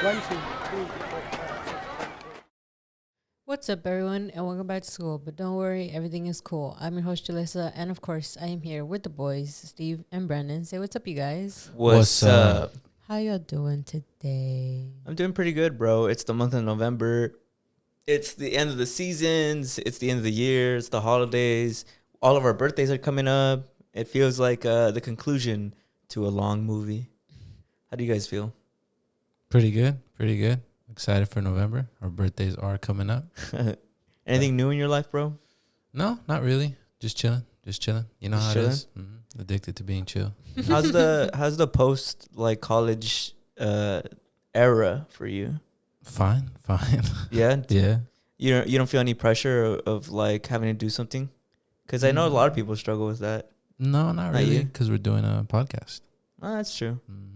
One, two, three, four. What's up, everyone, and welcome back to school. But don't worry, everything is cool. I'm your host, Jalissa, and of course, I am here with the boys, Steve and Brandon. Say what's up, you guys. What's up? How y'all doing today? I'm doing pretty good, bro. It's the month of November. It's the end of the seasons. It's the end of the year. It's the holidays. All of our birthdays are coming up. It feels like the conclusion to a long movie. How do you guys feel? Pretty good. Pretty good. Excited for November. Our birthdays are coming up. Anything new in your life, bro? No, not really. Just chilling. You know Just how chilling? it is. Mm-hmm. Addicted to being chill. How's the post like college era for you? Fine. Yeah. Yeah. You don't feel any pressure of like having to do something? Because I know a lot of people struggle with that. No, not Not really. you? Because we're doing a podcast. Oh, that's true. Mm-hmm.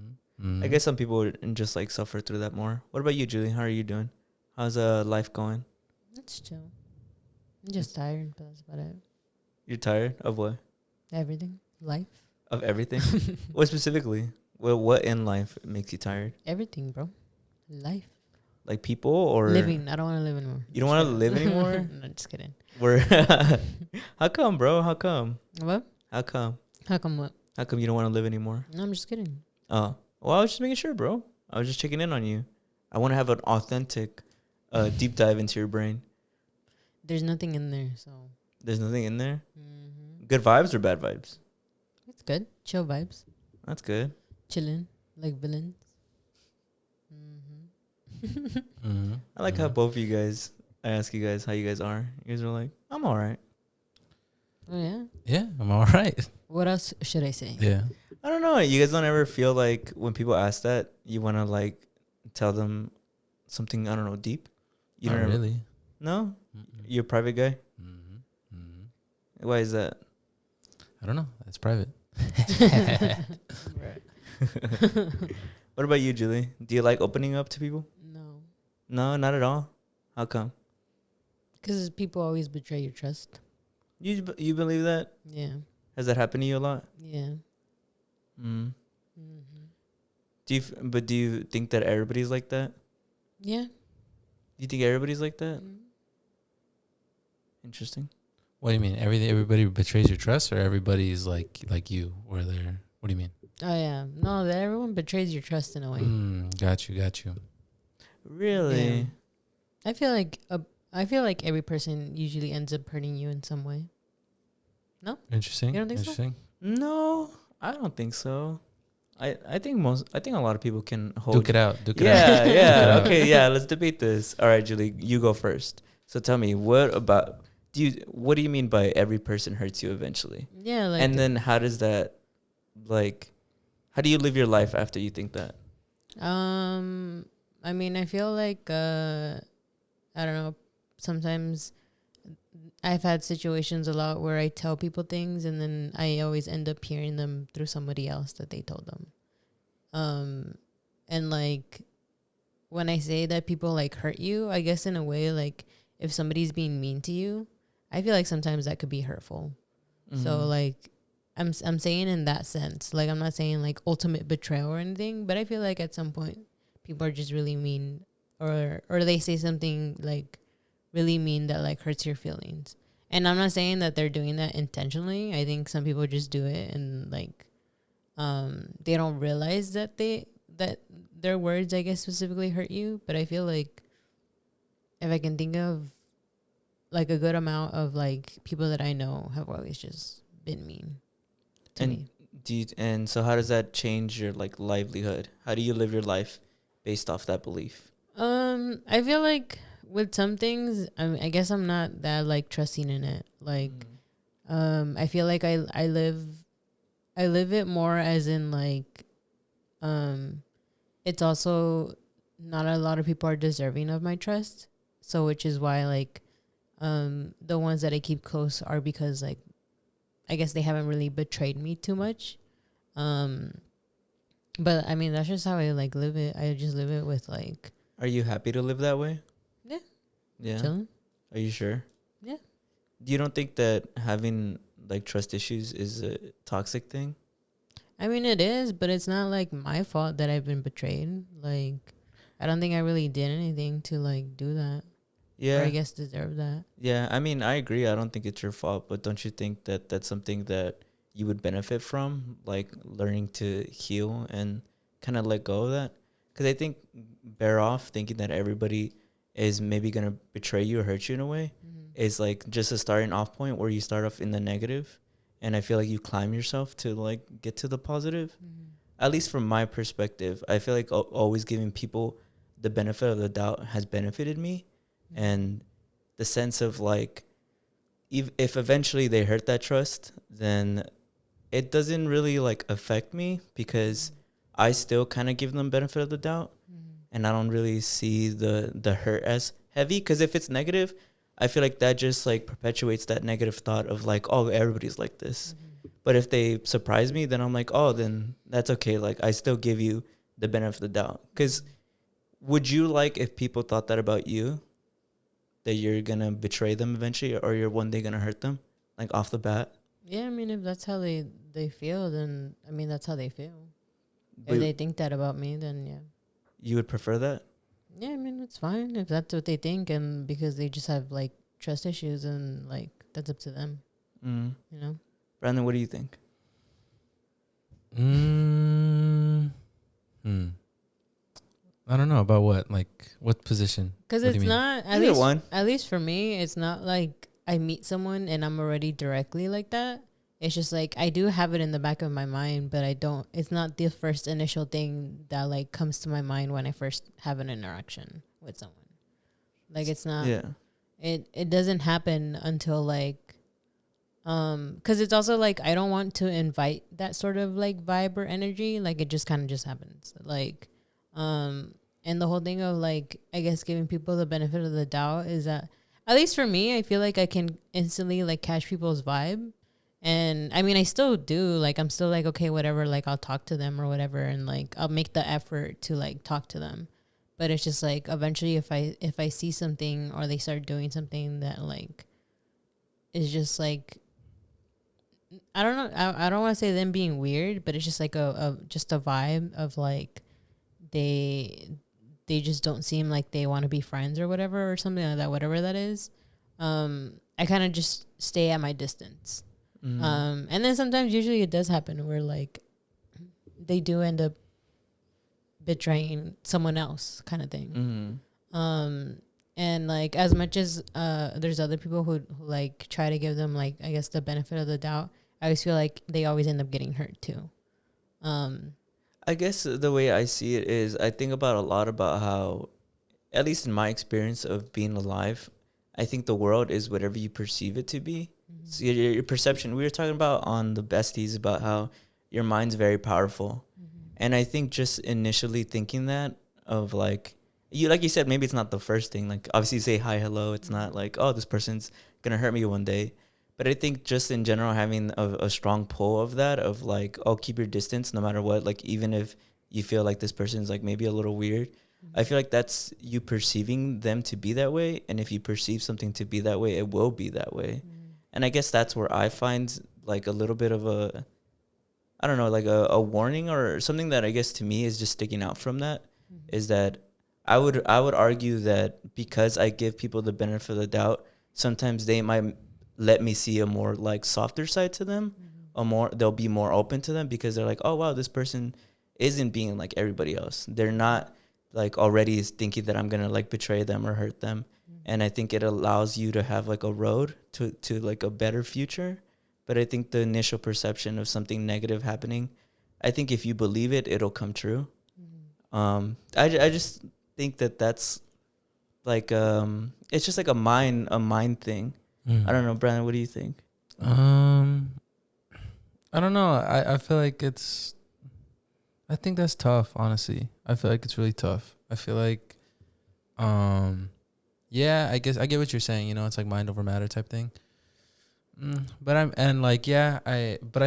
I guess some people would just like suffer through that more. What about you, Julie? How are you doing? How's life going? It's chill. I'm just tired, but that's about it. You're tired of what? Everything. Life. Of everything? What specifically? What in life makes you tired? Everything, bro. Life. Like people or Living. I don't want to live anymore. You don't want to live anymore? No, just kidding. Where? How come, bro? How come? What? How come? How come what? How come you don't want to live anymore? No, I'm just kidding. Oh, well, I was just making sure, bro. I was just checking in on you. I want to have an authentic, deep dive into your brain. There's nothing in there, so. There's nothing in there. Mm-hmm. Good vibes or bad vibes? It's good. Chill vibes. That's good. Chilling. Like villains. Mm-hmm. I like how both of you guys, I ask you guys how you guys are. You guys are like, I'm all right. Oh, yeah? Yeah, I'm all right. What else should I say? Yeah. I don't know. You guys don't ever feel like when people ask that, you want to like tell them something, I don't know, deep? You Not don't ever, really. No? Mm-mm. You're a private guy? Mm-hmm. Mm-hmm. Why is that? I don't know. That's private. What about you, Julie? Do you like opening up to people? No. No, not at all. How come? Because people always betray your trust. You believe that? Yeah. Has that happened to you a lot? Yeah. Mm. Mm-hmm. Do you think that everybody's like that? Yeah. Do you think everybody's like that? Mm. Interesting. What do you mean? Everybody betrays your trust, or everybody's like you, where they're? What do you mean? Oh, yeah. No, that everyone betrays your trust in a way. Got you. Really? Yeah. I feel like every person usually ends up hurting you in some way. No? Interesting. You don't think so? Interesting. No, I don't think so. I think a lot of people can hold. Duke it out. Yeah. Duke it out. Okay, yeah. Let's debate this. All right, Julie, you go first. So tell me, what do you mean by every person hurts you eventually? Yeah, like. And then how does that, like, how do you live your life after you think that? I mean, I feel like, I don't know, sometimes I've had situations a lot where I tell people things and then I always end up hearing them through somebody else that they told them. And like, when I say that people like hurt you, I guess in a way, like if somebody's being mean to you, I feel like sometimes that could be hurtful. Mm-hmm. So like, I'm saying in that sense, like I'm not saying like ultimate betrayal or anything, but I feel like at some point people are just really mean or they say something like really mean that like hurts your feelings. And I'm not saying that they're doing that intentionally. I think some people just do it and like they don't realize that their words, I guess, specifically hurt you. But I feel like if I can think of like a good amount of like people that I know have always just been mean to me. And so how does that change your like livelihood? How do you live your life based off that belief? I feel like with some things, I guess I'm not that like trusting in it. Like, I feel like I live it more as in like, it's also not a lot of people are deserving of my trust. So, which is why like, the ones that I keep close are because like, I guess they haven't really betrayed me too much. But I mean, that's just how I like live it. I just live it with like. Are you happy to live that way? Yeah. Yeah. Chilling. Are you sure? Yeah. You don't think that having like trust issues is a toxic thing? I mean, it is, but it's not like my fault that I've been betrayed. Like, I don't think I really did anything to like do that. Or I Yeah. guess deserve that. Yeah. I mean, I agree. I don't think it's your fault, but don't you think that that's something that you would benefit from, like learning to heal and kind of let go of that? Because I think bear off thinking that everybody is maybe going to betray you or hurt you in a way is like just a starting off point where you start off in the negative, and I feel like you climb yourself to like get to the positive. At least from my perspective, I feel like always giving people the benefit of the doubt has benefited me, and the sense of like if eventually they hurt that trust, then it doesn't really like affect me because I still kind of give them benefit of the doubt, and I don't really see the hurt as heavy. Because if it's negative, I feel like that just like perpetuates that negative thought of like, oh, everybody's like this. But if they surprise me, then I'm like, oh, then that's okay. Like I still give you the benefit of the doubt. Because would you like if people thought that about you, that you're gonna betray them eventually, or you're one day gonna hurt them, like off the bat? Yeah, I mean, if that's how they feel, then I mean that's how they feel. But If they think that about me, then yeah. you would prefer that? Yeah, I mean it's fine if that's what they think, and because they just have like trust issues, and like that's up to them, you know. Brandon, what do you think? I don't know about what, like what position? Because What do it's you mean? not Either one. At least for me, it's not like I meet someone and I'm already directly like that. It's just like I do have it in the back of my mind, but I don't. It's not the first initial thing that like comes to my mind when I first have an interaction with someone. Like it's not. Yeah. It doesn't happen until like, because it's also like I don't want to invite that sort of like vibe or energy. Like it just kind of just happens. Like, and the whole thing of like I guess giving people the benefit of the doubt is that at least for me, I feel like I can instantly like catch people's vibe. And I mean, I still do. Like, I'm still like, okay, whatever. Like, I'll talk to them or whatever, and like, I'll make the effort to like talk to them. But it's just like, eventually, if I see something or they start doing something that like is just like, I don't know. I don't want to say them being weird, but it's just like a just a vibe of like they just don't seem like they want to be friends or whatever or something like that. Whatever that is, I kind of just stay at my distance. And then sometimes usually it does happen where like they do end up betraying someone else kind of thing. And like as much as there's other people who like try to give them like I guess the benefit of the doubt, I always feel like they always end up getting hurt too. I guess the way I see it is I think about a lot about how, at least in my experience of being alive, I think the world is whatever you perceive it to be. So your perception, we were talking about on the besties about how your mind's very powerful. And I think just initially thinking that of like you said, maybe it's not the first thing. Like obviously you say hi, hello. It's not like, oh, this person's going to hurt me one day. But I think just in general, having a strong pull of that of like, oh, keep your distance no matter what. Like even if you feel like this person's like maybe a little weird, I feel like that's you perceiving them to be that way. And if you perceive something to be that way, it will be that way. And I guess that's where I find like a little bit of a, I don't know, like a warning or something that I guess to me is just sticking out from that is that I would argue that because I give people the benefit of the doubt, sometimes they might let me see a more like softer side to them, they'll be more open to them because they're like, oh wow, this person isn't being like everybody else. They're not like already thinking that I'm gonna like betray them or hurt them. And I think it allows you to have like a road to like a better future. But I think the initial perception of something negative happening, I think if you believe it, it'll come true. I just think that's like, it's just like a mind thing. I don't know, Brandon, what do you think? I don't know. I feel like I think that's tough, honestly. I feel like it's really tough. I feel like, yeah, I guess I get what you're saying. You know, it's like mind over matter type thing. But I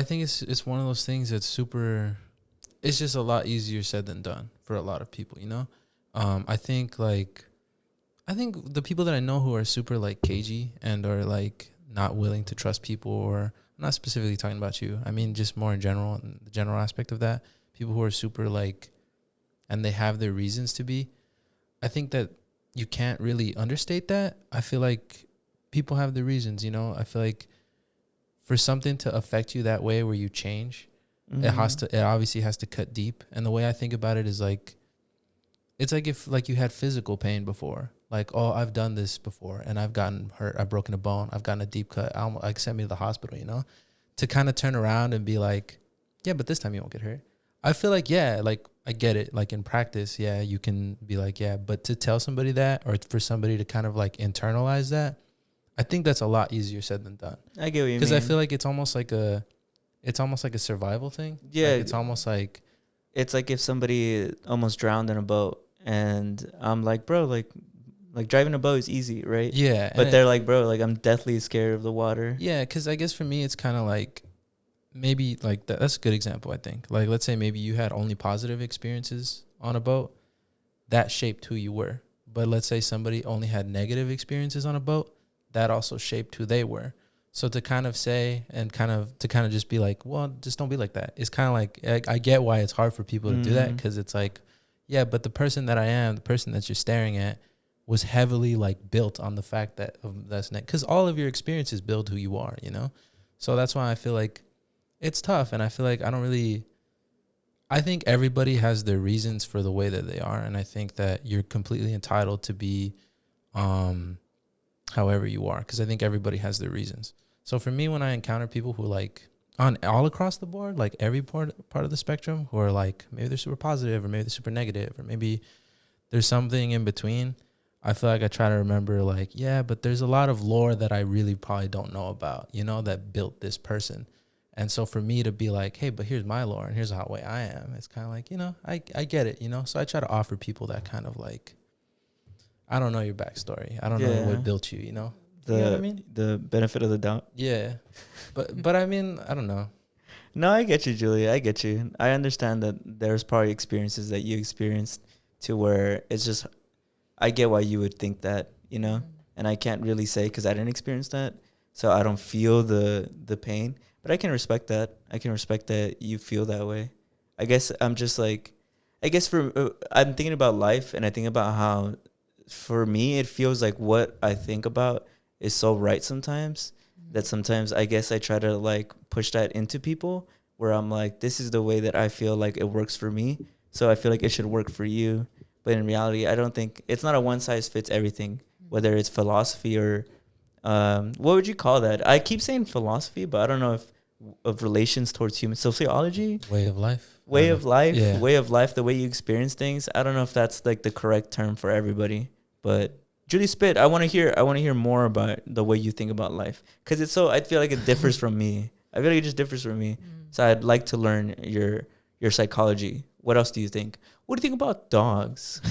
think it's one of those things that's super. It's just a lot easier said than done for a lot of people. You know, I think the people that I know who are super like cagey and are like not willing to trust people, or I'm not specifically talking about you. I mean, just more in general, the general aspect of that. People who are super like, and they have their reasons to be. I think that you can't really understate that. I feel like people have their reasons, you know. I feel like for something to affect you that way where you change, it obviously has to cut deep. And the way I think about it is like, it's like if like you had physical pain before, like, oh, I've done this before and I've gotten hurt, I've broken a bone, I've gotten a deep cut, like sent me to the hospital, you know, to kind of turn around and be like, yeah, but this time you won't get hurt. I feel like, yeah, like I get it. Like in practice, yeah, you can be like, yeah, but to tell somebody that, or for somebody to kind of like internalize that, I think that's a lot easier said than done. I get what you mean. Because I feel like it's almost like a survival thing. Yeah. Like it's almost like, it's like if somebody almost drowned in a boat and I'm like, bro, like driving a boat is easy, right? yeah. But they're like, bro, like I'm deathly scared of the water. Yeah, because I guess for me, it's kind of like maybe like that's a good example, I think. Like, let's say maybe you had only positive experiences on a boat. That shaped who you were. But let's say somebody only had negative experiences on a boat. That also shaped who they were. So to kind of say and kind of just be like, well, just don't be like that. It's kind of like, I get why it's hard for people to do that, because it's like, yeah, but the person that I am, the person that you're staring at, was heavily like built on the fact that that's because all of your experiences build who you are, you know? So that's why I feel like it's tough. And I feel like I think everybody has their reasons for the way that they are. And I think that you're completely entitled to be however you are, because I think everybody has their reasons. So for me, when I encounter people who like on all across the board, like every part of the spectrum, who are like, maybe they're super positive or maybe they're super negative or maybe there's something in between, I feel like I try to remember like, yeah, but there's a lot of lore that I really probably don't know about, you know, that built this person. And so for me to be like, hey, but here's my lore and here's how way I am, it's kind of like, you know, I get it, you know? So I try to offer people that kind of like, I don't know your backstory. I don't know what built you, you know? You know what I mean? The benefit of the doubt. Yeah. But I mean, I don't know. No, I get you, Julia. I get you. I understand that there's probably experiences that you experienced to where it's just, I get why you would think that, you know? And I can't really say because I didn't experience that. So I don't feel the pain. But I can respect that. I can respect that you feel that way. I guess I'm just like, I'm thinking about life and I think about how, for me, it feels like what I think about is so right sometimes that sometimes I guess I try to like push that into people where I'm like, this is the way that I feel like it works for me. So I feel like it should work for you. But in reality, I don't think it's not a one size fits everything, whether it's philosophy or what would you call that? I keep saying philosophy, but I don't know if of relations towards human sociology, way of life, way of life, the way you experience things. I don't know if that's like the correct term for everybody, but Julie Spit, I want to hear more about the way you think about life, because I feel like it differs from me. I feel like it just differs from me. So I'd like to learn your psychology. What else do you think? What do you think about dogs?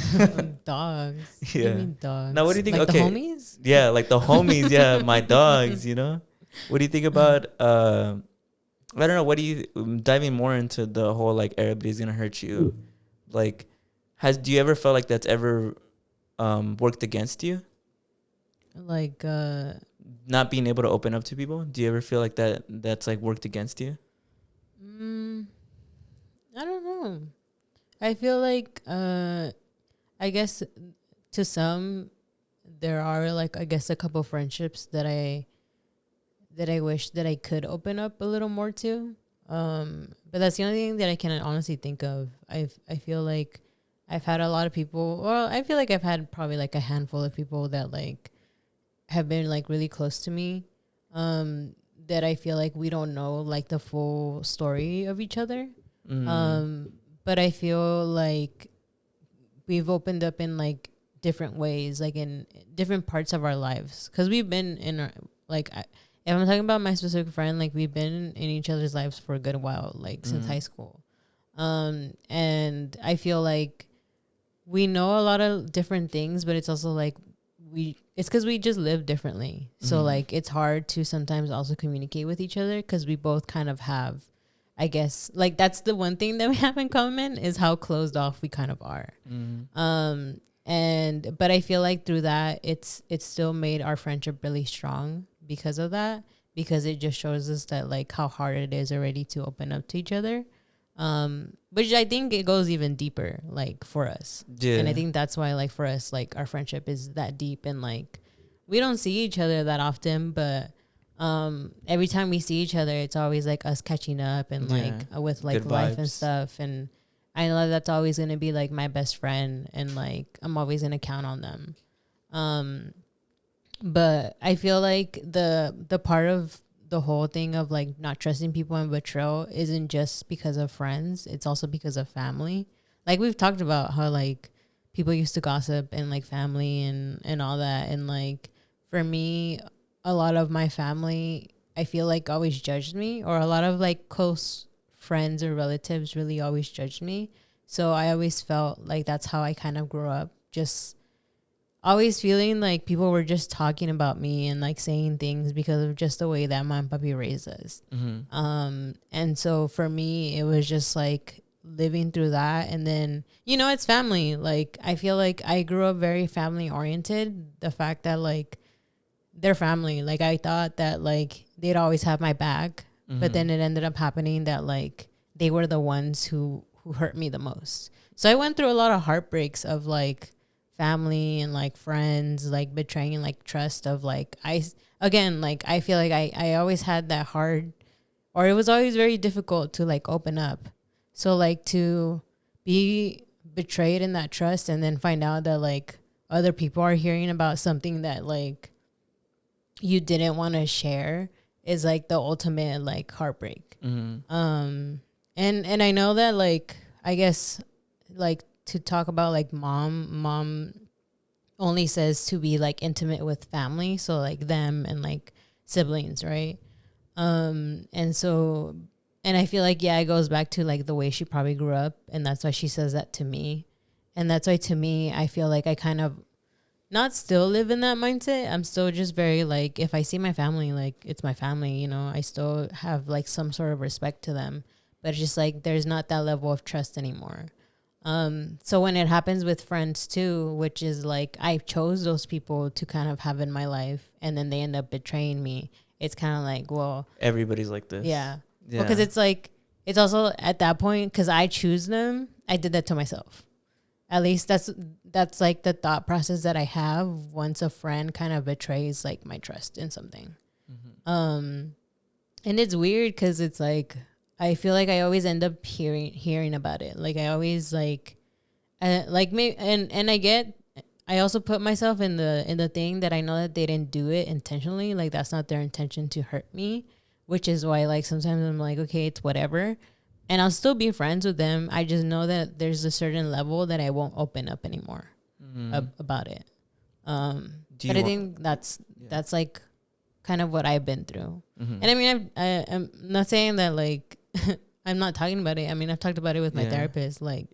Dogs. Yeah. What do you mean dogs? Now, what do you think? Like okay. the homies? Yeah, like the homies. Yeah, my dogs, you know? What do you think about, I don't know, what do you, diving more into the whole, like, everybody's going to hurt you. Like, do you ever feel like that's ever worked against you? Like, not being able to open up to people? Do you ever feel like that's, like, worked against you? I don't know. I feel like, I guess to some, there are like, I guess a couple friendships that I wish that I could open up a little more to. But that's the only thing that I can honestly think of. I feel like I've had a lot of people, well, I feel like I've had probably like a handful of people that like have been like really close to me. That I feel like we don't know like the full story of each other. But I feel like we've opened up in like different ways, like in different parts of our lives. Cause we've been in our, like, if I'm talking about my specific friend, like we've been in each other's lives for a good while, like since high school. And I feel like we know a lot of different things, but it's also like it's cause we just live differently. So like, it's hard to sometimes also communicate with each other. Cause we both kind of have, I guess, like that's the one thing that we have in common is how closed off we kind of are. But I feel like through that, it's still made our friendship really strong because of that, because it just shows us that like how hard it is already to open up to each other. Which I think it goes even deeper, like for us. Yeah. And I think that's why, like for us, like our friendship is that deep, and like we don't see each other that often, but every time we see each other, it's always like us catching up and like with like Good life and vibes. stuff. And I know that's always gonna be like my best friend, and like I'm always gonna count on them. But I feel like the part of the whole thing of like not trusting people and betrayal isn't just because of friends, it's also because of family. Like we've talked about how like people used to gossip and like family and all that, and like for me, a lot of my family, I feel like always judged me, or a lot of like close friends or relatives really always judged me. So I always felt like that's how I kind of grew up, just always feeling like people were just talking about me and like saying things because of just the way that my papi raised us. And so for me, it was just like living through that. And then, it's family. Like, I feel like I grew up very family oriented. The fact that like they're family, like I thought that like they'd always have my back, but then it ended up happening that like they were the ones who hurt me the most. So I went through a lot of heartbreaks of like family and like friends like betraying like trust of like I feel like I always had that hard, or it was always very difficult to like open up. So like to be betrayed in that trust and then find out that like other people are hearing about something that like you didn't want to share is like the ultimate like heartbreak. And I know that like I guess like to talk about like mom only says to be like intimate with family, so like them and like siblings, right? And I feel like it goes back to like the way she probably grew up, and that's why she says that to me. And that's why to me I feel like I kind of not still live in that mindset. I'm still just very like, if I see my family, like it's my family, I still have like some sort of respect to them, but it's just like there's not that level of trust anymore. So when it happens with friends too, which is like I chose those people to kind of have in my life, and then they end up betraying me, it's kind of like, well, everybody's like this. Yeah. Because it's like, it's also at that point, because I choose them, I did that to myself. At least that's like the thought process that I have once a friend kind of betrays like my trust in something. And it's weird because it's like, I feel like I always end up hearing about it. Like I always like me, and I also put myself in the thing that I know that they didn't do it intentionally. Like that's not their intention to hurt me, which is why like sometimes I'm like, okay, it's whatever. And I'll still be friends with them. I just know that there's a certain level that I won't open up anymore about it. But I think that's like kind of what I've been through. And I mean, I'm not saying that like I'm not talking about it. I mean, I've talked about it with my therapist. Like,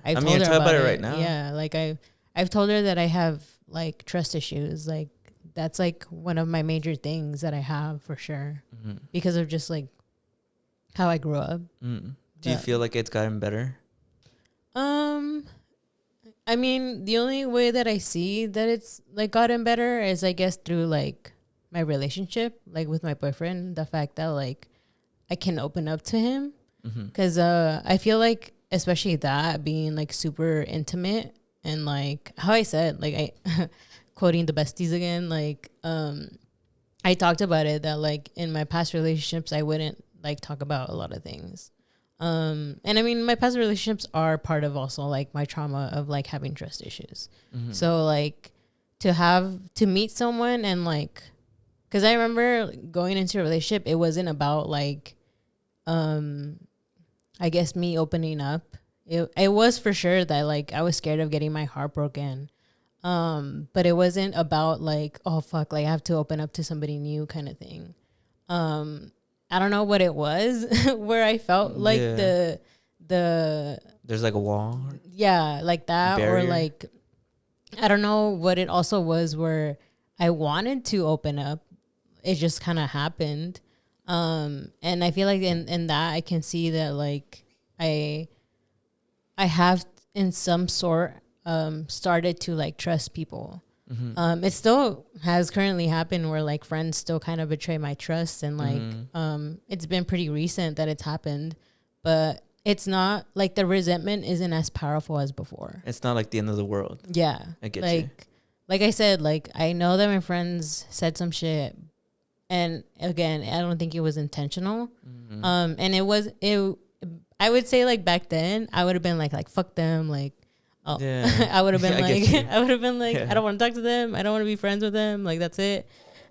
I've told her about it right now. Yeah, like I've told her that I have like trust issues. Like that's like one of my major things that I have for sure because of just like how I grew up. Do you feel like it's gotten better? I mean, the only way that I see that it's like gotten better is I guess through like my relationship, like with my boyfriend, the fact that like I can open up to him. Because I feel like especially that being like super intimate, and like how I said, like I quoting the besties again, like I talked about it that like in my past relationships I wouldn't like talk about a lot of things. And I mean my past relationships are part of also like my trauma of like having trust issues. So like to meet someone and like, because I remember going into a relationship, it wasn't about like I guess me opening up. It was for sure that like I was scared of getting my heart broken. But it wasn't about like, oh fuck, like I have to open up to somebody new kind of thing. I don't know what it was where I felt like the there's like a wall. Yeah, like that barrier. Or like I don't know what it also was where I wanted to open up. It just kind of happened. And I feel like in that I can see that like I have in some sort started to like trust people. It still has currently happened where like friends still kind of betray my trust, and like it's been pretty recent that it's happened, but it's not like the resentment isn't as powerful as before. It's not like the end of the world. Yeah. I get like you. like I said, like I know that my friends said some shit, and again, I don't think it was intentional. Mm-hmm. And it I would say like back then I would have been like fuck them, like oh Yeah. I would have been I get you. I would have been like Yeah. I don't want to talk to them, I don't want to be friends with them, like that's it.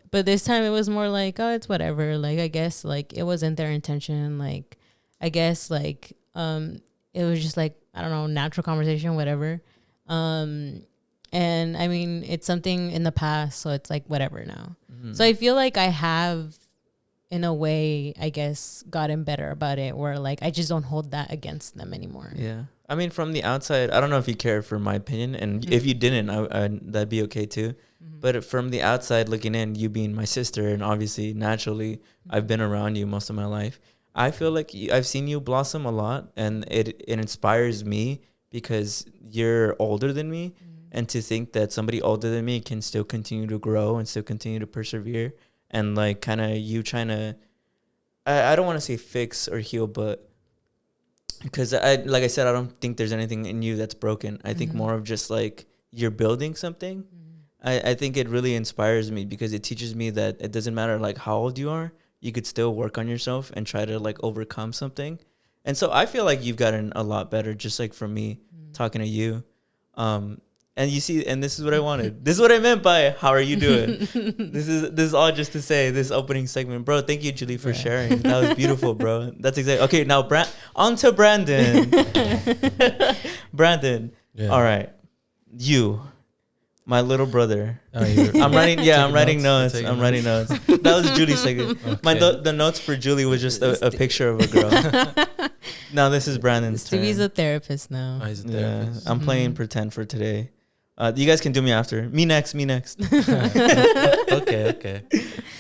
But this time it was more like, oh, it's whatever, like I guess like it wasn't their intention, like I guess like it was just like, I don't know, natural conversation, whatever. And I mean, it's something in the past, so it's like whatever now. Mm-hmm. So I feel like I have, in a way, I guess, gotten better about it, where like I just don't hold that against them anymore. Yeah. I mean, from the outside, I don't know if you care for my opinion, and if you didn't, I that'd be okay too. Mm-hmm. But from the outside looking in, you being my sister, and obviously naturally, I've been around you most of my life. I feel like I've seen you blossom a lot, and it inspires me because you're older than me, and to think that somebody older than me can still continue to grow and still continue to persevere, and like kind of you trying to, I don't want to say fix or heal, but because like I said, I don't think there's anything in you that's broken. I think more of just like you're building something. I think it really inspires me because it teaches me that it doesn't matter like how old you are, you could still work on yourself and try to like overcome something. And so I feel like you've gotten a lot better just like from me talking to you. And you see, and this is what I wanted. This is what I meant by how are you doing? This is all just to say this opening segment. Bro, thank you, Julie, for sharing. That was beautiful, bro. That's exactly. Okay, now on to Brandon. Brandon. Yeah. All right. You, my little brother. Oh, I'm writing. Yeah, I'm taking writing notes? notes. You're I'm taking writing notes. That was Julie's segment. Okay. The notes for Julie was just a picture of a girl. Now this is Brandon's turn. Stevie's a therapist now. Oh, he's a Yeah, therapist. I'm playing pretend for today. You guys can do me after. Me next. Okay.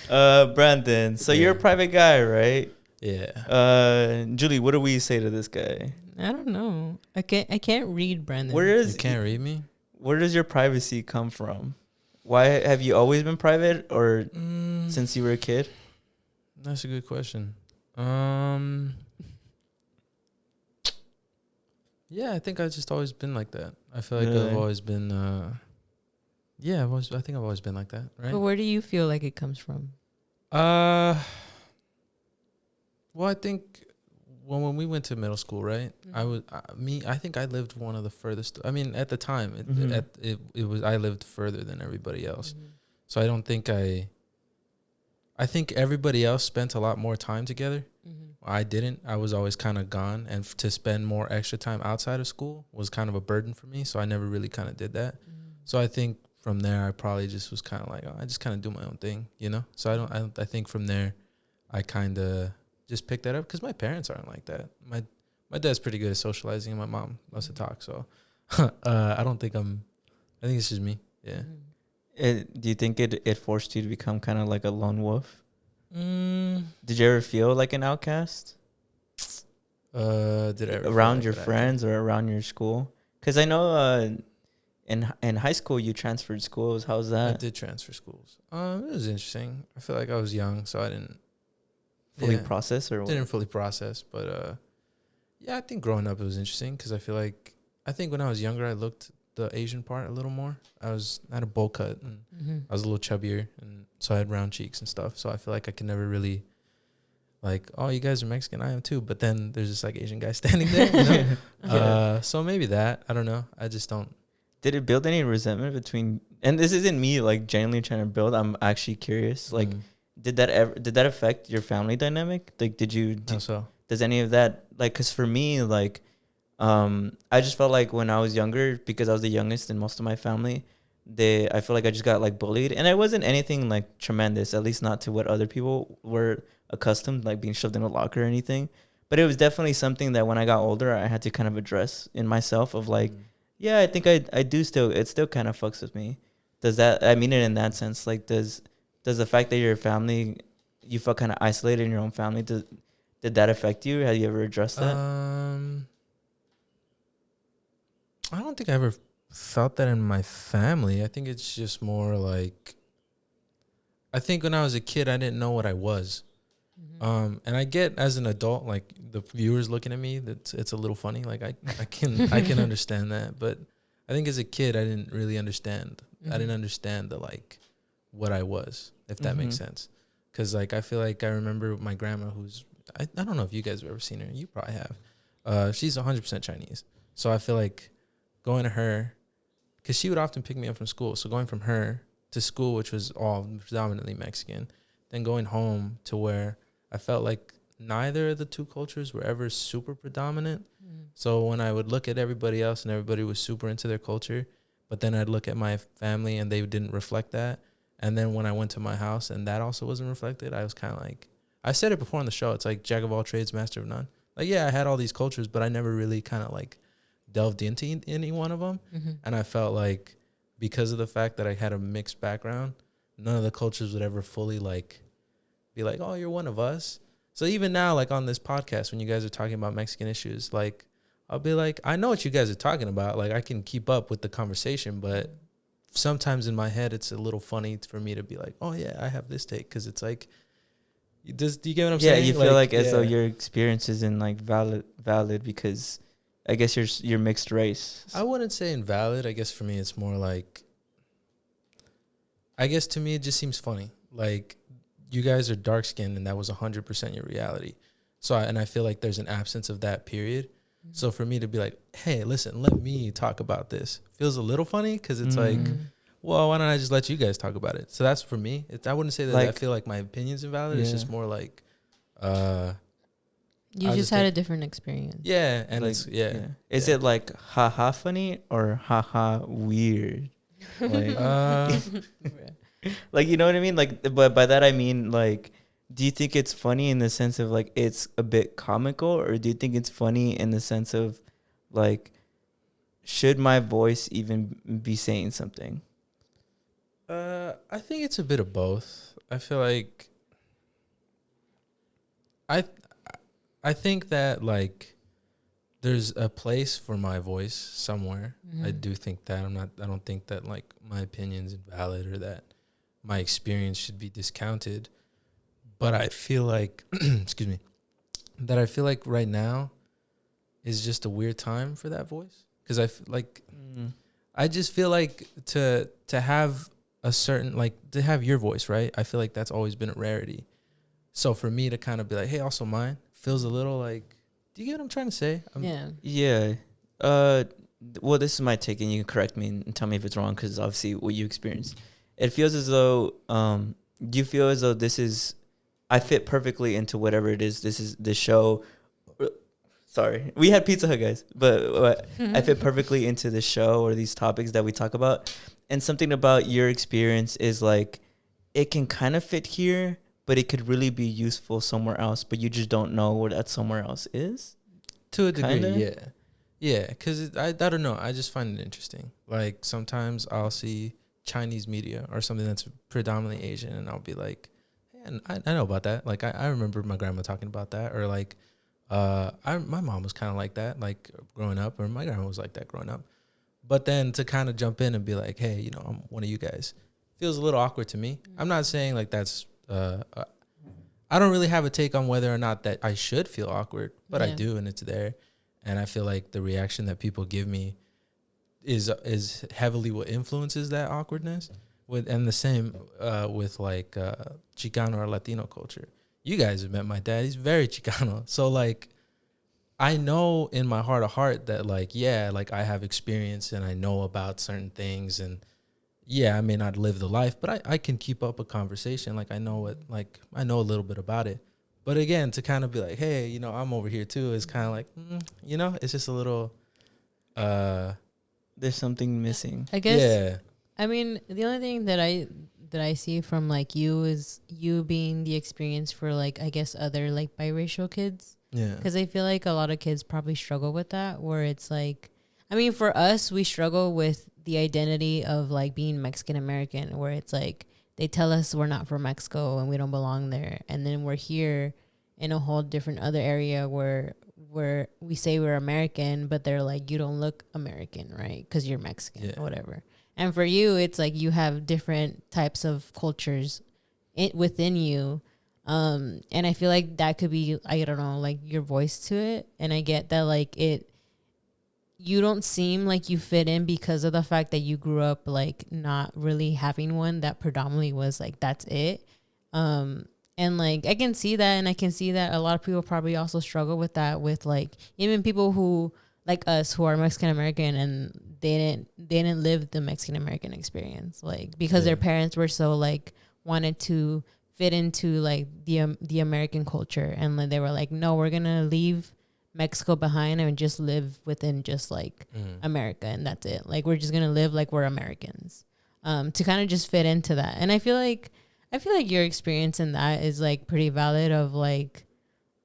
Brandon. So you're a private guy, right? Yeah. Julie, what do we say to this guy? I don't know. I can't read Brandon. You can't read me? Where does your privacy come from? Why have you always been private, or since you were a kid? That's a good question. Yeah, I think I've just always been like that. I feel like Really? I've always been. Yeah, I think I've always been like that, right? But where do you feel like it comes from? Well, I think when we went to middle school, right? I think I lived one of the furthest. I mean, at the time, it was I lived further than everybody else. So I don't think I think everybody else spent a lot more time together. I didn't. I was always kind of gone, and to spend more extra time outside of school was kind of a burden for me. So I never really kind of did that. So I think from there, I probably just was kind of like, I just kind of do my own thing, you know. So I think from there, I kind of just picked that up because my parents aren't like that. My dad's pretty good at socializing, and my mom loves to talk. So I don't think I think it's just me. Yeah. Do you think it forced you to become kind of like a lone wolf? Mm. Did you ever feel like an outcast? Did I ever around feel your like that? friends or around your school? Because I know in high school you transferred schools. How's I that? did transfer schools. It was interesting. I feel like I was young, so I didn't Fully process or what? didn't fully process. But yeah, I think growing up it was interesting because I think when I was younger I looked the Asian part a little more. I had a bowl cut and I was a little chubbier, and so I had round cheeks and stuff. So I feel like I could never really like, oh, you guys are Mexican, I am too. But then there's this like Asian guy standing there, you know? So maybe that, I don't know. I just don't. Did it build any resentment between? And this isn't me like genuinely trying to build. I'm actually curious. Like, did that affect your family dynamic? Like, How so? does any of that, like, because for me, like, I just felt like when I was younger, because I was the youngest in most of my family, I feel like I just got like bullied, and it wasn't anything like tremendous, at least not to what other people were accustomed, like being shoved in a locker or anything. But it was definitely something that when I got older, I had to kind of address in myself of like, yeah, I think I do still, it still kind of fucks with me. Does that, I mean it in that sense, like does the fact that your family, you felt kind of isolated in your own family, did that affect you? Have you ever addressed that? I don't think I ever felt that in my family. I think it's just more like, I think when I was a kid, I didn't know what I was. And I get as an adult, like the viewers looking at me, that it's a little funny. Like I can understand that, but I think as a kid, I didn't really understand. I didn't understand the like what I was, if that makes sense. Because like I feel like I remember my grandma, who's I don't know if you guys have ever seen her. You probably have. She's 100% Chinese, so I feel like going to her, because she would often pick me up from school. So going from her to school, which was all predominantly Mexican, then going home to where I felt like neither of the two cultures were ever super predominant. So when I would look at everybody else and everybody was super into their culture, but then I'd look at my family and they didn't reflect that. And then when I went to my house and that also wasn't reflected, I was kind of like, I said it before on the show, it's like jack of all trades, master of none. Like, yeah, I had all these cultures, but I never really kind of like delved into any one of them. And I felt like because of the fact that I had a mixed background, none of the cultures would ever fully like be like, oh, you're one of us. So even now, like on this podcast, when you guys are talking about Mexican issues, like I'll be like, I know what you guys are talking about. Like I can keep up with the conversation, but sometimes in my head, it's a little funny for me to be like, oh yeah, I have this take. Cause it's like, do you get what I'm saying? Yeah, you feel like as though your experience isn't like valid because I guess you're mixed race. I wouldn't say invalid. I guess for me, it's more like, I guess to me, it just seems funny. Like you guys are dark skinned and that was 100% your reality. So, and I feel like there's an absence of that period. So for me to be like, hey, listen, let me talk about this feels a little funny because it's like, well, why don't I just let you guys talk about it? So that's for me. I wouldn't say that like, I feel like my opinion's invalid. It's just more like, you just had a different experience. Yeah, and like, it's Is it like haha funny or haha weird? Like, like you know what I mean? Like, but by that I mean like, do you think it's funny in the sense of like it's a bit comical, or do you think it's funny in the sense of like, should my voice even be saying something? I think it's a bit of both. I feel like I think that like there's a place for my voice somewhere. I do think that I don't think that like my opinion's invalid or that my experience should be discounted. But I feel like excuse me, that I feel like right now is just a weird time for that voice. Because I just feel like to have a certain, like, to have your voice, right? I feel like that's always been a rarity. So for me to kind of be like, hey, also mine, feels a little like, do you get what I'm trying to say? Yeah. Well, this is my take, and you can correct me and tell me if it's wrong, because obviously what you experienced. It feels as though, do you feel as though I fit perfectly into whatever it is. This is the show. Sorry, we had Pizza Hut, guys, but I fit perfectly into the show or these topics that we talk about. And something about your experience is like, it can kind of fit here, but it could really be useful somewhere else, but you just don't know where that somewhere else is. To a degree, kinda? Yeah, because I don't know. I just find it interesting. Like, sometimes I'll see Chinese media or something that's predominantly Asian, and I'll be like, hey, I know about that. Like, I remember my grandma talking about that. Or, like, my mom was kind of like that, like, growing up, or my grandma was like that growing up. But then to kind of jump in and be like, hey, I'm one of you guys, feels a little awkward to me. I'm not saying, like, that's... I don't really have a take on whether or not that I should feel awkward, but I do, and it's there. And I feel like the reaction that people give me is heavily what influences that awkwardness. And the same with like Chicano or Latino culture. You guys have met my dad; he's very Chicano. So like, I know in my heart of heart that like, yeah, like I have experience and I know about certain things, and yeah, I may not live the life, but I can keep up a conversation. Like I know a little bit about it. But again, to kind of be like, hey, I'm over here too, is kind of like, it's just a little, there's something missing. I guess. Yeah. I mean, the only thing that I see from like you is you being the experience for like, I guess other like biracial kids. Yeah. Because I feel like a lot of kids probably struggle with that, where it's like, I mean, for us, we struggle with the identity of like being Mexican American, where it's like they tell us we're not from Mexico and we don't belong there, and then we're here in a whole different other area where we say we're American, but they're like, you don't look American, right? Because you're Mexican or whatever. And for you, it's like you have different types of cultures within you, And I feel like that could be, I don't know, like your voice to it. And I get that, like, you don't seem like you fit in because of the fact that you grew up like not really having one that predominantly was like that's it. And like I can see that, and I can see that a lot of people probably also struggle with that, with like even people who like us who are Mexican American and they didn't live the Mexican American experience, like because their parents were so like wanted to fit into like the American culture, and like, they were like, no, we're gonna leave Mexico behind and just live within just like America, and that's it. Like we're just gonna live like we're Americans, to kind of just fit into that. And I feel like your experience in that is like pretty valid. Of like,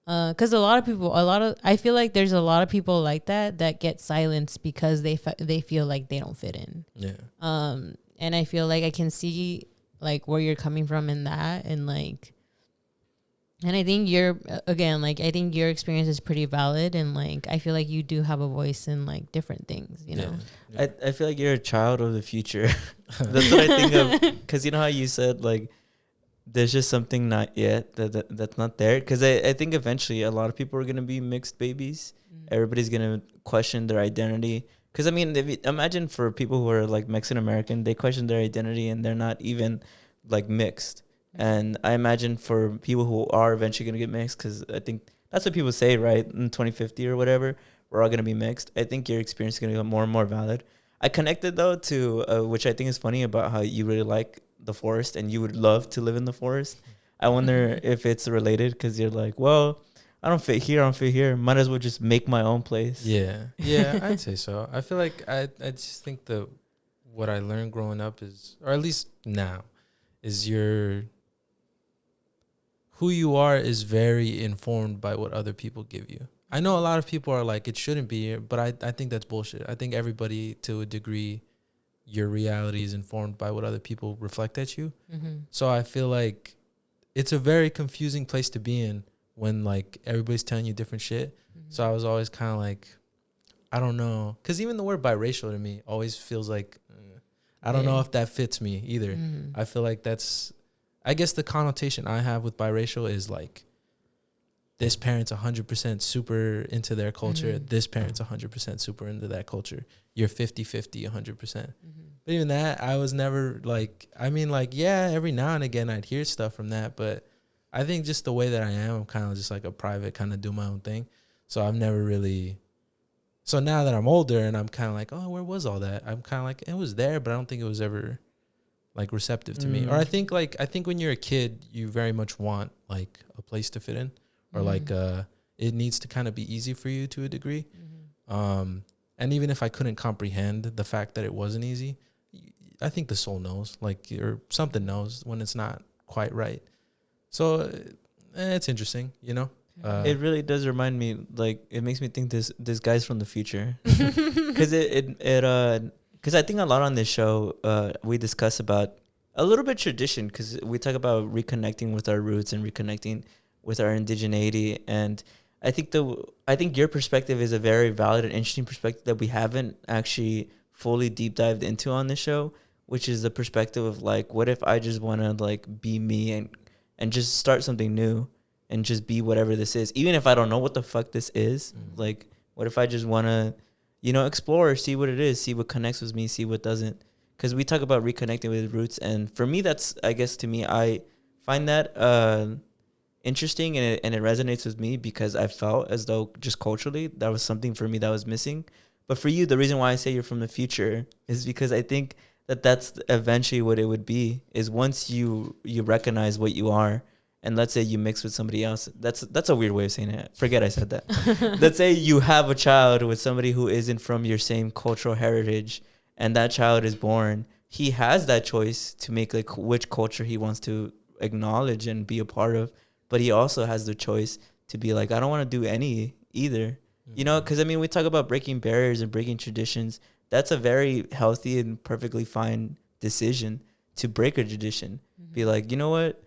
because I feel like there's a lot of people like that get silenced because they feel like they don't fit in. Yeah. And I feel like I can see like where you're coming from in that, and like. And I think I think your experience is pretty valid, and like I feel like you do have a voice in like different things, you know. Yeah. I feel like you're a child of the future. That's what I think of, because you know how you said like there's just something not yet that's not there. Because I think eventually a lot of people are gonna be mixed babies. Everybody's gonna question their identity. Because I mean, imagine for people who are like Mexican American, they question their identity and they're not even like mixed. And I imagine for people who are eventually going to get mixed, because I think that's what people say, right? In 2050 or whatever, we're all going to be mixed. I think your experience is going to get more and more valid. I connected, though, to, which I think is funny, about how you really like the forest and you would love to live in the forest. I wonder if it's related, because you're like, well, I don't fit here. Might as well just make my own place. Yeah, I'd say so. I feel like I just think what I learned growing up is, or at least now, is who you are is very informed by what other people give you. I know a lot of people are like, it shouldn't be here, but I think that's bullshit. I think everybody, to a degree, your reality is informed by what other people reflect at you. So I feel like it's a very confusing place to be in when like everybody's telling you different shit. So I was always kind of like, I don't know. Because even the word biracial to me always feels like, I don't know if that fits me either. I feel like I guess the connotation I have with biracial is like, this parent's 100% super into their culture. This parent's 100% super into that culture. You're 50-50, 100%. But even that, I was never like, I mean, like, yeah, every now and again I'd hear stuff from that. But I think just the way that I am, I'm kind of just like a private, kind of do my own thing. So I've never really. So now that I'm older and I'm kind of like, oh, where was all that? I'm kind of like, it was there, but I don't think it was ever like receptive to me. Or I think when you're a kid, you very much want like a place to fit in, or like it needs to kind of be easy for you to a degree. And even if I couldn't comprehend the fact that it wasn't easy, I think the soul knows, like, or something knows when it's not quite right. So it's interesting, you know. It really does remind me, like, it makes me think this guy's from the future, because because I think a lot on this show we discuss about a little bit tradition, because we talk about reconnecting with our roots and reconnecting with our indigeneity, and I think your perspective is a very valid and interesting perspective that we haven't actually fully deep dived into on this show, which is the perspective of like, what if I just want to like be me and just start something new and just be whatever this is, even if I don't know what the fuck this is. Like, what if I just want to, explore, see what it is, see what connects with me, see what doesn't. Because we talk about reconnecting with roots, and for me, that's, I guess, to me, I find that interesting, and it resonates with me, because I felt as though just culturally that was something for me that was missing. But for you, the reason why I say you're from the future is because I think that's eventually what it would be, is once you recognize what you are, and let's say you mix with somebody else. That's a weird way of saying it. Forget I said that. Let's say you have a child with somebody who isn't from your same cultural heritage, and that child is born. He has that choice to make like which culture he wants to acknowledge and be a part of, but he also has the choice to be like, I don't want to do any either. Because I mean, we talk about breaking barriers and breaking traditions. That's a very healthy and perfectly fine decision, to break a tradition. Be like, you know what?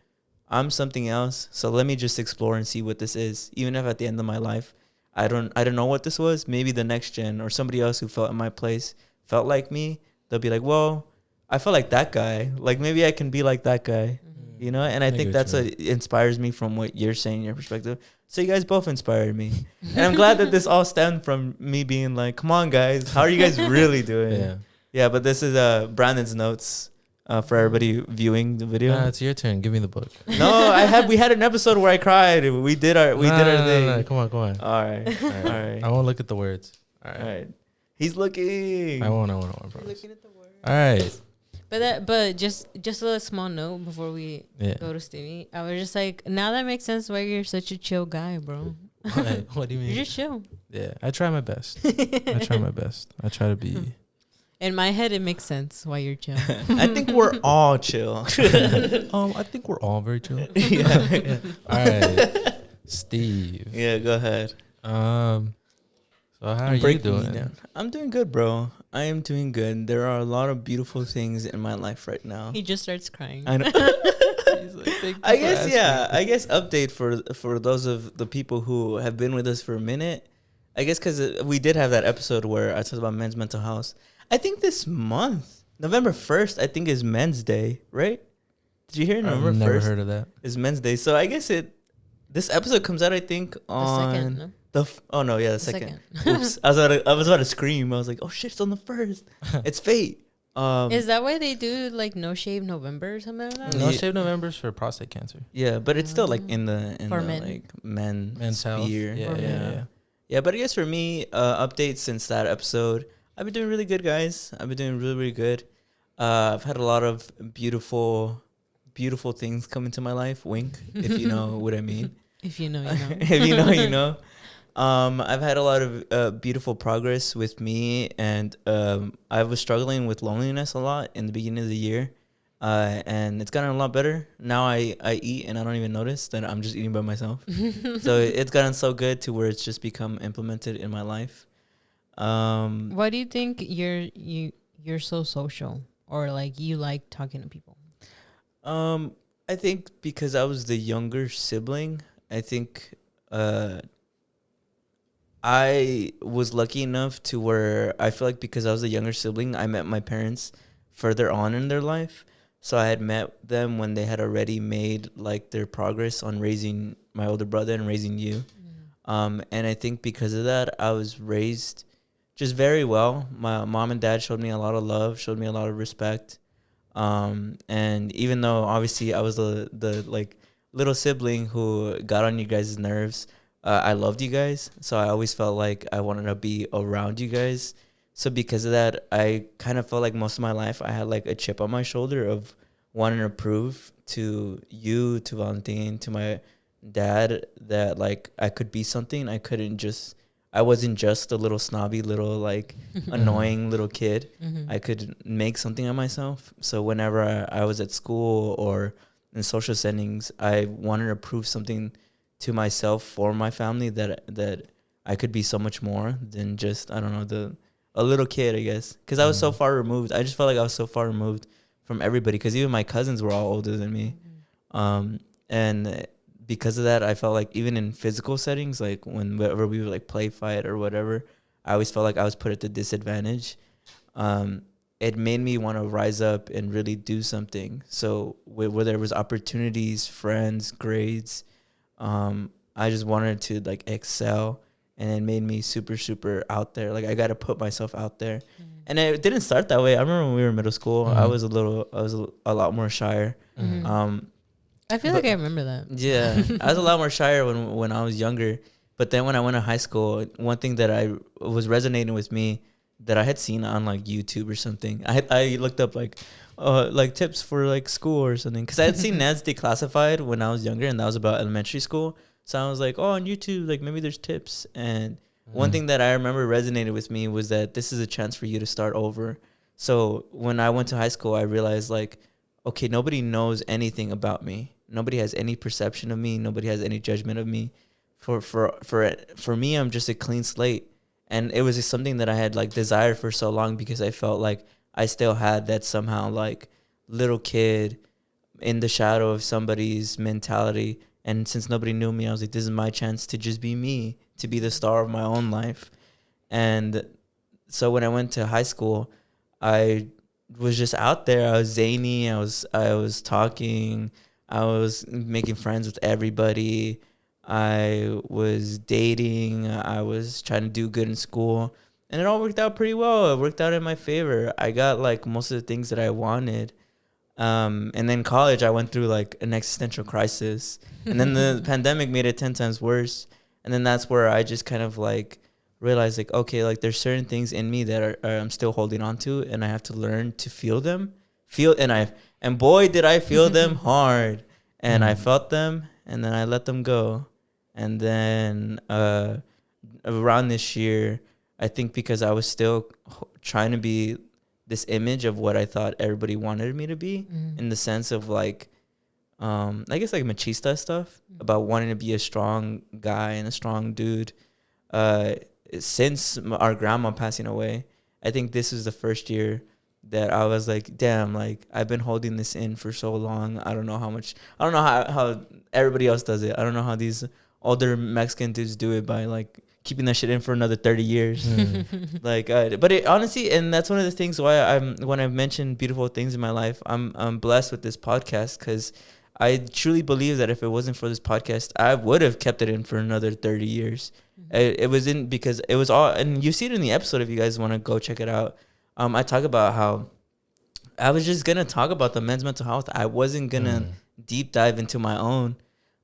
I'm something else, so let me just explore and see what this is. Even if at the end of my life, I don't know what this was. Maybe the next gen or somebody else who felt in my place felt like me. They'll be like, well, I felt like that guy. Like, maybe I can be like that guy. You know, and I think get that's you. what inspires me from what you're saying, your perspective. So you guys both inspired me, and I'm glad that this all stemmed from me being like, "Come on, guys, how are you guys really doing?" Yeah. Yeah, but this is Brandon's notes for everybody viewing the video. It's your turn. Give me the book. No, we had an episode where I cried. We did our thing. No, come on. All right, all right, I won't look at the words. All all right. right. He's looking. I won't. I promise. Looking at the word. All right. But just a small note before we Yeah. go to Stevie. I was just like, now that makes sense why you're such a chill guy, bro. What do you mean? You're just chill. Yeah, I try my best. I try to be. In my head, it makes sense why you're chill. I think we're all chill. I think we're all very chill. Yeah. All right, Steve. Yeah, go ahead. So how are you Break me doing? down. I'm doing good, bro. I am doing good. There are a lot of beautiful things in my life right now. He just starts crying. I know. He's like, "Thank you I for guess asking." yeah. I guess update for those of the people who have been with us for a minute. I guess because we did have that episode where I talked about men's mental health. I think this month, November 1st, I think is Men's Day, right? Did you hear I've November 1st never heard of that. is Men's Day? So I guess this episode comes out, I think, The on second, no? the The second. Oops. I was about to scream. I was like, oh shit, it's on the 1st. It's fate. Is that why they do like No Shave November or something like that? No Yeah. Shave November's for prostate cancer. Yeah, but it's still like in the For the, men. like men's Health. sphere. Yeah, For yeah, men. yeah. Yeah, but I guess for me, updates since that episode, I've been doing really good, guys. I've been doing really, really good. I've had a lot of beautiful things come into my life. Wink, if you know what I mean. If you know, you know. If you know, you know. I've had a lot of beautiful progress with me, and I was struggling with loneliness a lot in the beginning of the year. And it's gotten a lot better. Now I eat and I don't even notice that I'm just eating by myself. So it's gotten so good to where it's just become implemented in my life. Why do you think you're so social, or like you like talking to people? I think because I was the younger sibling, I think I was lucky enough to where I feel like because I was the younger sibling, I met my parents further on in their life. So I had met them when they had already made like their progress on raising my older brother and raising you. And I think because of that, I was raised just very well. My mom and dad showed me a lot of love, showed me a lot of respect. And even though obviously I was the like little sibling who got on you guys' nerves, I loved you guys. So I always felt like I wanted to be around you guys. So because of that, I kind of felt like most of my life I had like a chip on my shoulder of wanting to prove to you, to Valentin, to my dad that like I could be something. I wasn't just a little snobby, little like annoying little kid. I could make something of myself. So whenever I was at school or in social settings, I wanted to prove something to myself for my family that I could be so much more than just, I don't know, a little kid, I guess. Because I was so far removed. I just felt like I was so far removed from everybody because even my cousins were all older than me. And because of that, I felt like even in physical settings, like whenever we would like play fight or whatever, I always felt like I was put at the disadvantage. It made me want to rise up and really do something. So where there was opportunities, friends, grades, I just wanted to like excel, and it made me super, super out there. Like I got to put myself out there. And it didn't start that way. I remember when we were in middle school, I was a lot more shyer. I feel like I remember that. Yeah, I was a lot more shyer when I was younger. But then when I went to high school, one thing that I was resonating with me that I had seen on like YouTube or something, I looked up like tips for like school or something, because I had seen Ned's Declassified when I was younger, and that was about elementary school. So I was like, oh, on YouTube, like maybe there's tips. And one thing that I remember resonated with me was that this is a chance for you to start over. So when I went to high school, I realized like, okay, nobody knows anything about me. Nobody has any perception of me. Nobody has any judgment of me. For me, I'm just a clean slate. And it was just something that I had like desired for so long, because I felt like I still had that somehow like little kid in the shadow of somebody's mentality. And since nobody knew me, I was like, this is my chance to just be me, to be the star of my own life. And so when I went to high school, I was just out there. I was zany. I was talking. I was making friends with everybody. I was dating. I was trying to do good in school. And it all worked out pretty well. It worked out in my favor. I got like most of the things that I wanted. And then college, I went through like an existential crisis. And then the pandemic made it 10 times worse. And then that's where I just kind of like realized like, okay, like there's certain things in me that are I'm still holding on to, and I have to learn to feel them. And boy, did I feel them hard. And I felt them, and then I let them go. And then around this year, I think because I was still trying to be this image of what I thought everybody wanted me to be, in the sense of like, I guess like machista stuff about wanting to be a strong guy and a strong dude. Since our grandma passing away, I think this is the first year that I was like, damn, like I've been holding this in for so long. I don't know how everybody else does it. I don't know how these older Mexican dudes do it by like keeping that shit in for another 30 years. Like, but it honestly, and that's one of the things why when I've mentioned beautiful things in my life, I'm blessed with this podcast, because I truly believe that if it wasn't for this podcast, I would have kept it in for another 30 years. It was in because it was all, and you see it in the episode if you guys want to go check it out. I talk about how I was just going to talk about the men's mental health. I wasn't going to deep dive into my own,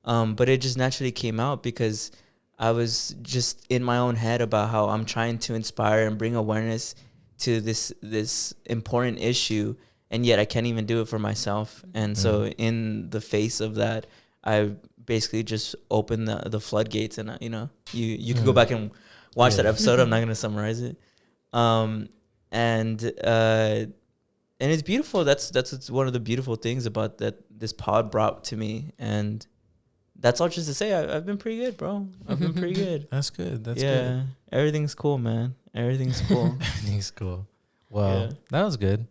but it just naturally came out because I was just in my own head about how I'm trying to inspire and bring awareness to this important issue, and yet I can't even do it for myself. And so in the face of that, I basically just opened the floodgates, and you can go back and watch that episode. I'm not going to summarize it. And it's beautiful. That's one of the beautiful things about that this pod brought to me. And that's all just to say I've been pretty good, bro. I've been pretty good. That's good. That's good. Everything's cool, man. Everything's cool. Everything's cool. Well, that was good.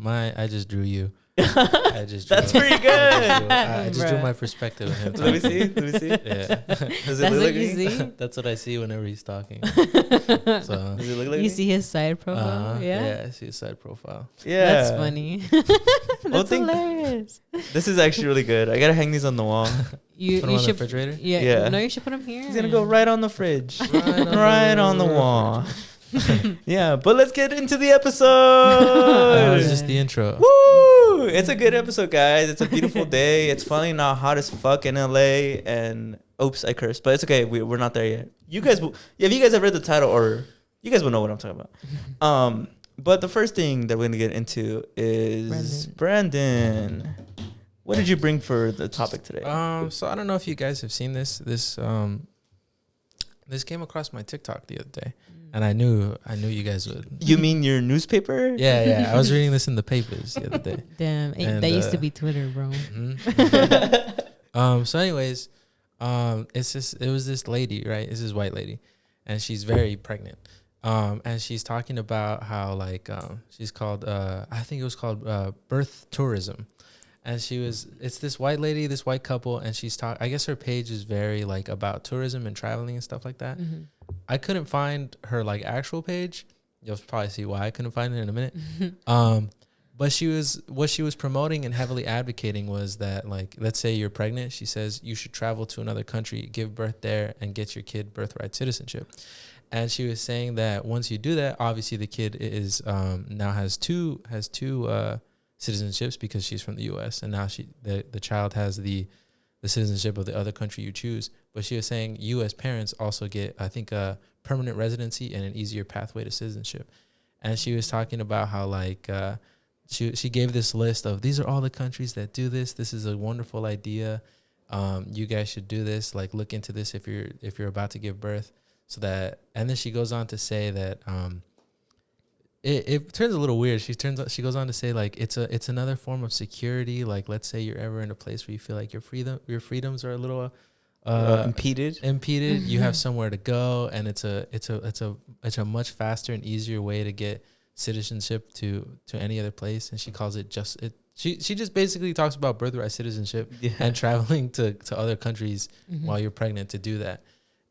I just drew you. That's pretty good. I just drew my perspective of him. Let me see. Yeah. Does it look like me? That's what I see whenever he's talking. So does it look like you me? see his side profile? Yeah, I see his side profile. Yeah. That's funny. That's hilarious. This is actually really good. I gotta hang these on the wall. You Put them on the should refrigerator? Yeah. No, you should put them here. He's gonna go right on the fridge. right on the wall. Yeah, but let's get into the episode. That was just the intro. Woo! It's a good episode, guys. It's a beautiful day. It's finally not hot as fuck in LA. And oops, I cursed, but it's okay. We're not there yet. You guys, if you guys have read the title, or you guys will know what I'm talking about. But the first thing that we're gonna get into is Brandon. What did you bring for the topic today? So I don't know if you guys have seen this. This came across my TikTok the other day, and I knew you guys would. You mean your newspaper? Yeah. I was reading this in the papers the other day. Damn, And, that used to be Twitter, bro. So anyways, it was this lady, right? It's this white lady, and she's very pregnant. And she's talking about how like she's called I think it was called birth tourism. And it's this white lady, this white couple, and I guess her page is very like about tourism and traveling and stuff like that. I couldn't find her like actual page. You'll probably see why I couldn't find it in a minute. But what she was promoting and heavily advocating was that, like, let's say you're pregnant. She says you should travel to another country, give birth there, and get your kid birthright citizenship. And she was saying that once you do that, obviously the kid is now has two citizenships because she's from the U.S. and now the child has the citizenship of the other country you choose. But she was saying you as parents also get, I think, a permanent residency and an easier pathway to citizenship. And she was talking about how like she gave this list of these are all the countries that do this. This is a wonderful idea. You guys should do this. Like look into this if you're about to give birth. So that, and then she goes on to say that it turns a little weird. She goes on to say like it's another form of security. Like let's say you're ever in a place where you feel like your freedoms are a little impeded. You have somewhere to go, and it's a much faster and easier way to get citizenship to any other place. And she calls it She just basically talks about birthright citizenship and traveling to other countries while you're pregnant to do that.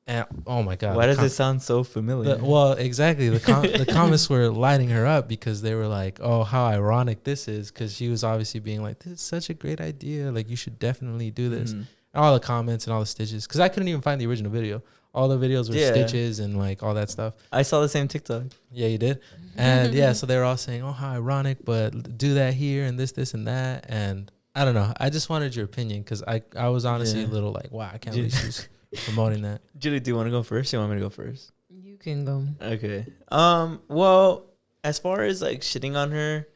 And oh my god, Why does it sound so familiar? well, exactly. The comments were lighting her up because they were like, "Oh, how ironic this is," because she was obviously being like, "This is such a great idea. Like, you should definitely do this." Mhm. And all the comments and all the stitches, because I couldn't even find the original video. All the videos were Yeah. stitches and like all that stuff. I saw the same TikTok. Yeah, you did. And yeah, so they were all saying, "Oh, how ironic," but do that here and this, and that. And I don't know. I just wanted your opinion because I was honestly a little like, wow, I can't believe she's promoting that. Julie, do you want to go first? Or you want me to go first? You can go. Okay. Well, as far as like shitting on her,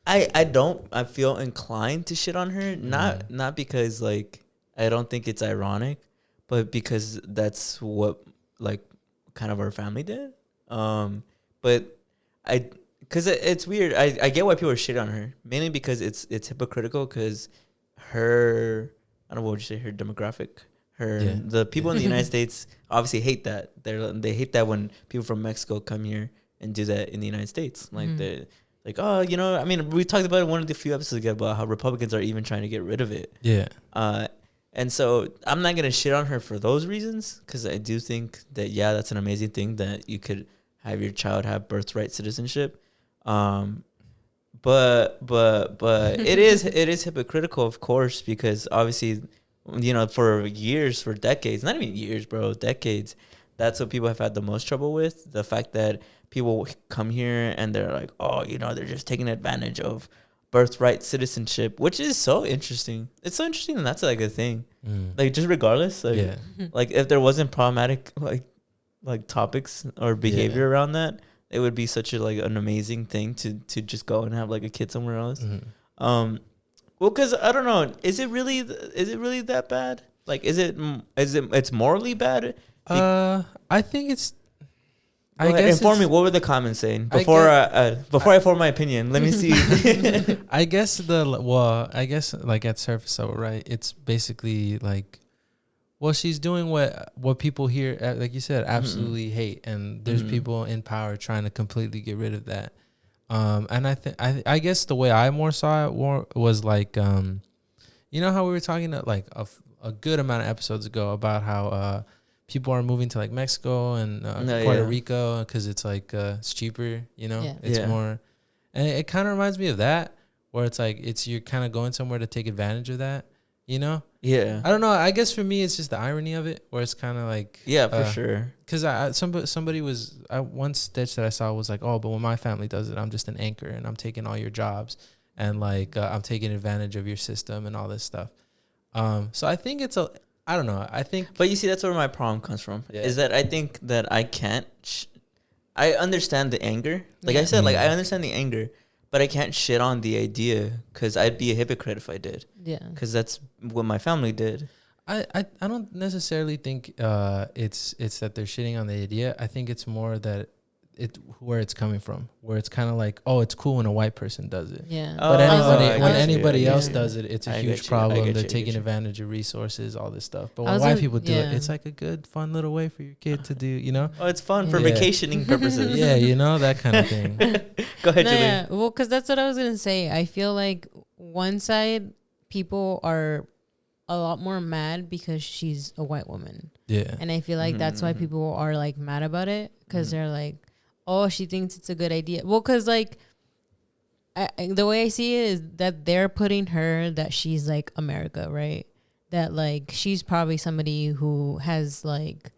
I feel inclined to shit on her. Not because like I don't think it's ironic, but because that's what like kind of our family did. But because it's weird. I get why people are shit on her, mainly because it's hypocritical. Because her, I don't know, what would you say, her demographic, the people in the United States obviously hate that. They hate that when people from Mexico come here and do that in the United States. Like they like, oh, you know, I mean, we talked about it one of the few episodes ago about how Republicans are even trying to get rid of it. Yeah. And so I'm not gonna shit on her for those reasons, because I do think that that's an amazing thing that you could have your child have birthright citizenship. But it is hypocritical, of course, because obviously, you know, for years, for decades, not even years, bro, decades, that's what people have had the most trouble with. The fact that people come here and they're like, oh, you know, they're just taking advantage of birthright citizenship, which is so interesting. It's so interesting, and that's like a thing. Like, just regardless, like, like if there wasn't problematic like topics or behavior around that, it would be such a like an amazing thing to just go and have like a kid somewhere else. Well, because I don't know, is it really that bad? Like, is it's morally bad? I think it's. I guess inform me. What were the comments saying before I form my opinion? Let me see. I guess like at surface level, right? It's basically like, well, she's doing what people here, like you said, absolutely hate, and there's people in power trying to completely get rid of that. And I guess the way I more saw it was like, you know how we were talking like a good amount of episodes ago about how people are moving to like Mexico and Puerto Rico because it's like it's cheaper, you know. It's more, and it kind of reminds me of that, where it's like you're kind of going somewhere to take advantage of that, you know. I don't know. I guess for me, it's just the irony of it, where it's kind of like for sure. Because somebody was one stitch that I saw was like, oh, but when my family does it, I'm just an anchor and I'm taking all your jobs and like I'm taking advantage of your system and all this stuff. So I think I don't know. I think, but you see, that's where my problem comes from. Is that I think that I can't. I understand the anger. Like I said, like I understand the anger, but I can't shit on the idea because I'd be a hypocrite if I did. Yeah. Because that's what my family did. I don't necessarily think it's that they're shitting on the idea. I think it's more that where it's coming from, where it's kind of like, oh, it's cool when a white person does it. Yeah. But when anybody else does it, it's a huge problem. They're taking advantage of resourases, all this stuff. But when white people do it, it's like a good, fun little way for your kid to do, you know? Oh, it's fun for vacationing purposes. Yeah, you know, that kind of thing. Go ahead, Julie. Yeah, well, because that's what I was going to say. I feel like one side, people are a lot more mad because she's a white woman. Yeah. And I feel like that's why people are like mad about it, because they're like, oh, she thinks it's a good idea. Well, because like the way I see it is that they're putting her, that she's like America, right? That like she's probably somebody who has like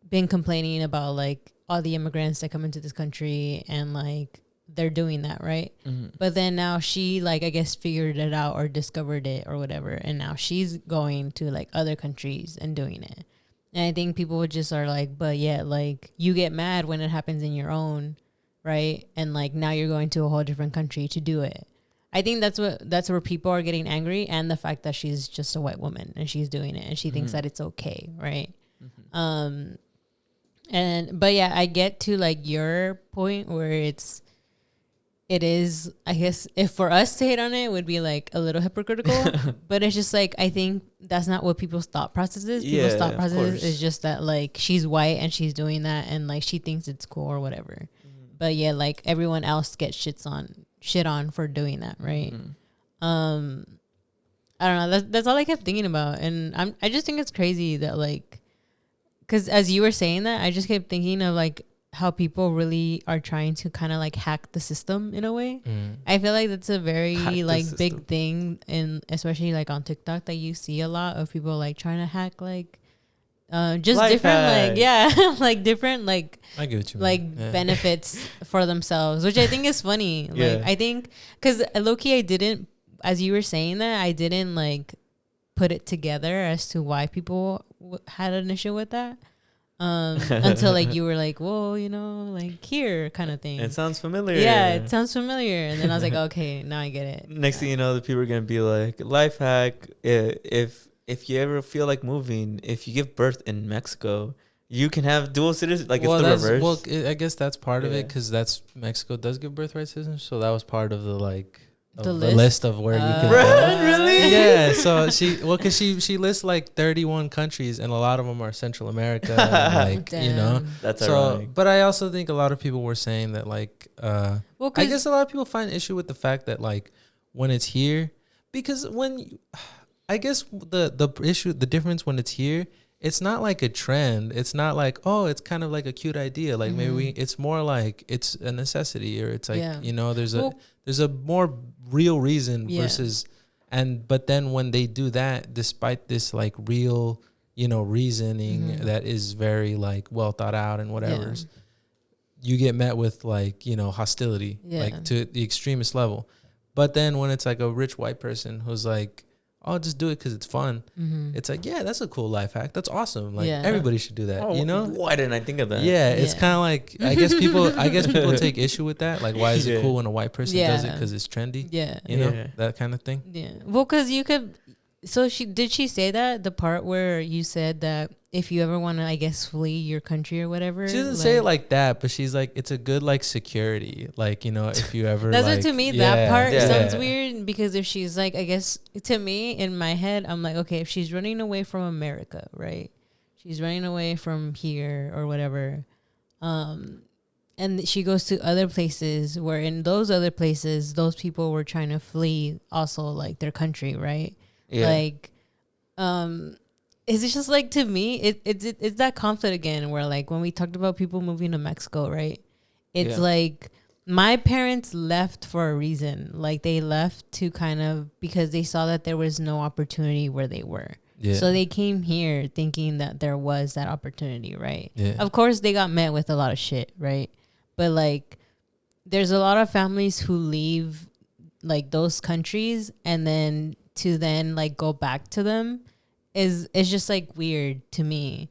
been complaining about like all the immigrants that come into this country, and like they're doing that, right? But then now she like, I guess, figured it out or discovered it or whatever, and now she's going to like other countries and doing it. And I think people just are like, but yeah, like you get mad when it happens in your own, right? And like now you're going to a whole different country to do it. I think that's where people are getting angry, and the fact that she's just a white woman and she's doing it and she thinks that it's okay, right? But yeah, I get to like your point where it is, I guess, if for us to hate on it, would be like a little hypocritical. But it's just like, I think that's not what people's thought process is. People's thought process is just that like she's white and she's doing that and like she thinks it's cool or whatever. But yeah, like everyone else gets shit on for doing that, right? I don't know. That's all I kept thinking about, and I just think it's crazy that like, because as you were saying that, I just kept thinking of like how people really are trying to kind of like hack the system in a way. I feel like that's a Hack very the like system. big thing, and especially like on TikTok that you see a lot of people like trying to hack like just Life different like hack. yeah like different like I get what you like mean. Yeah. benefits for themselves, which I think is funny. Like Yeah. I think because low-key I didn't, as you were saying that, I didn't like put it together as to why people had an issue with that until like you were like, whoa, you know, like here kind of thing. It sounds familiar. Yeah, it sounds familiar, and then I was like, okay, now I get it. Next Yeah. thing you know, the people are gonna be like, life hack. If you ever feel like moving, if you give birth in Mexico, you can have dual citizen. Like it's the that's, reverse. well, I guess that's part of it Yeah. because that's Mexico does give birthright citizens, so that was part of the like of The the list? list of where you could. Right, really? Yeah, so because she lists like 31 countries and a lot of them are Central America, and, like you know. Damn. That's So, ironic. but I also think a lot of people were saying that like Well, I 'cause- guess a lot of people find issue with the fact that like when it's here, because I guess the issue, the difference when it's here, it's not like a trend. It's not like, oh, it's kind of like a cute idea. Like maybe it's more like it's a necessity, or it's like, Yeah. you know, there's Well- a more real reason Yeah. versus, but then when they do that, despite this like real, you know, reasoning that is very like well thought out and whatever, you get met with like, you know, hostility, like to the extremist level. But then when it's like a rich white person who's like, oh, just do it because it's fun. It's like, yeah, that's a cool life hack. That's awesome. Like everybody should do that. Oh, You know? why didn't I think of that? Yeah, it's Yeah. kind of like I guess people take issue with that. Like, why is it Yeah. cool when a white person does it Yeah. because it's trendy? Yeah. You know, Yeah. that kind of thing. Yeah. Well, because you could. So did she say that the part where you said that if you ever want to, I guess, flee your country or whatever? She doesn't say it like that, but she's like, it's a good like security. Like, you know, if you ever That's like, what to me yeah, that part Yeah. sounds weird, because if she's like, I guess to me in my head, I'm like, okay, if she's running away from America, right? She's running away from here or whatever. And she goes to other places where in those other places, those people were trying to flee also like their country, right? Yeah. Like, it's just like, to me, it's that conflict again where like when we talked about people moving to Mexico, right? It's Yeah. like my parents left for a reason. Like they left to kind of because they saw that there was no opportunity where they were. Yeah. So they came here thinking that there was that opportunity, right? Yeah. Of course, they got met with a lot of shit, right? But like, there's a lot of families who leave like those countries and then like go back to them is just like weird to me.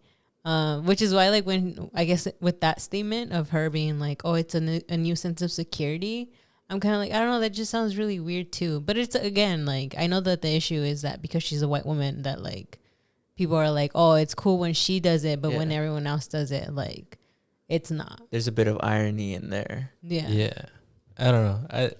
Which is why like when I guess with that statement of her being like, oh, it's a new sense of security, I'm kind of like, I don't know, that just sounds really weird too. But it's again like, I know that the issue is that because she's a white woman that like people are like, oh, it's cool when she does it, but when Yeah. everyone else does it, like it's not. There's a bit of irony in there. Yeah. Yeah. I don't know.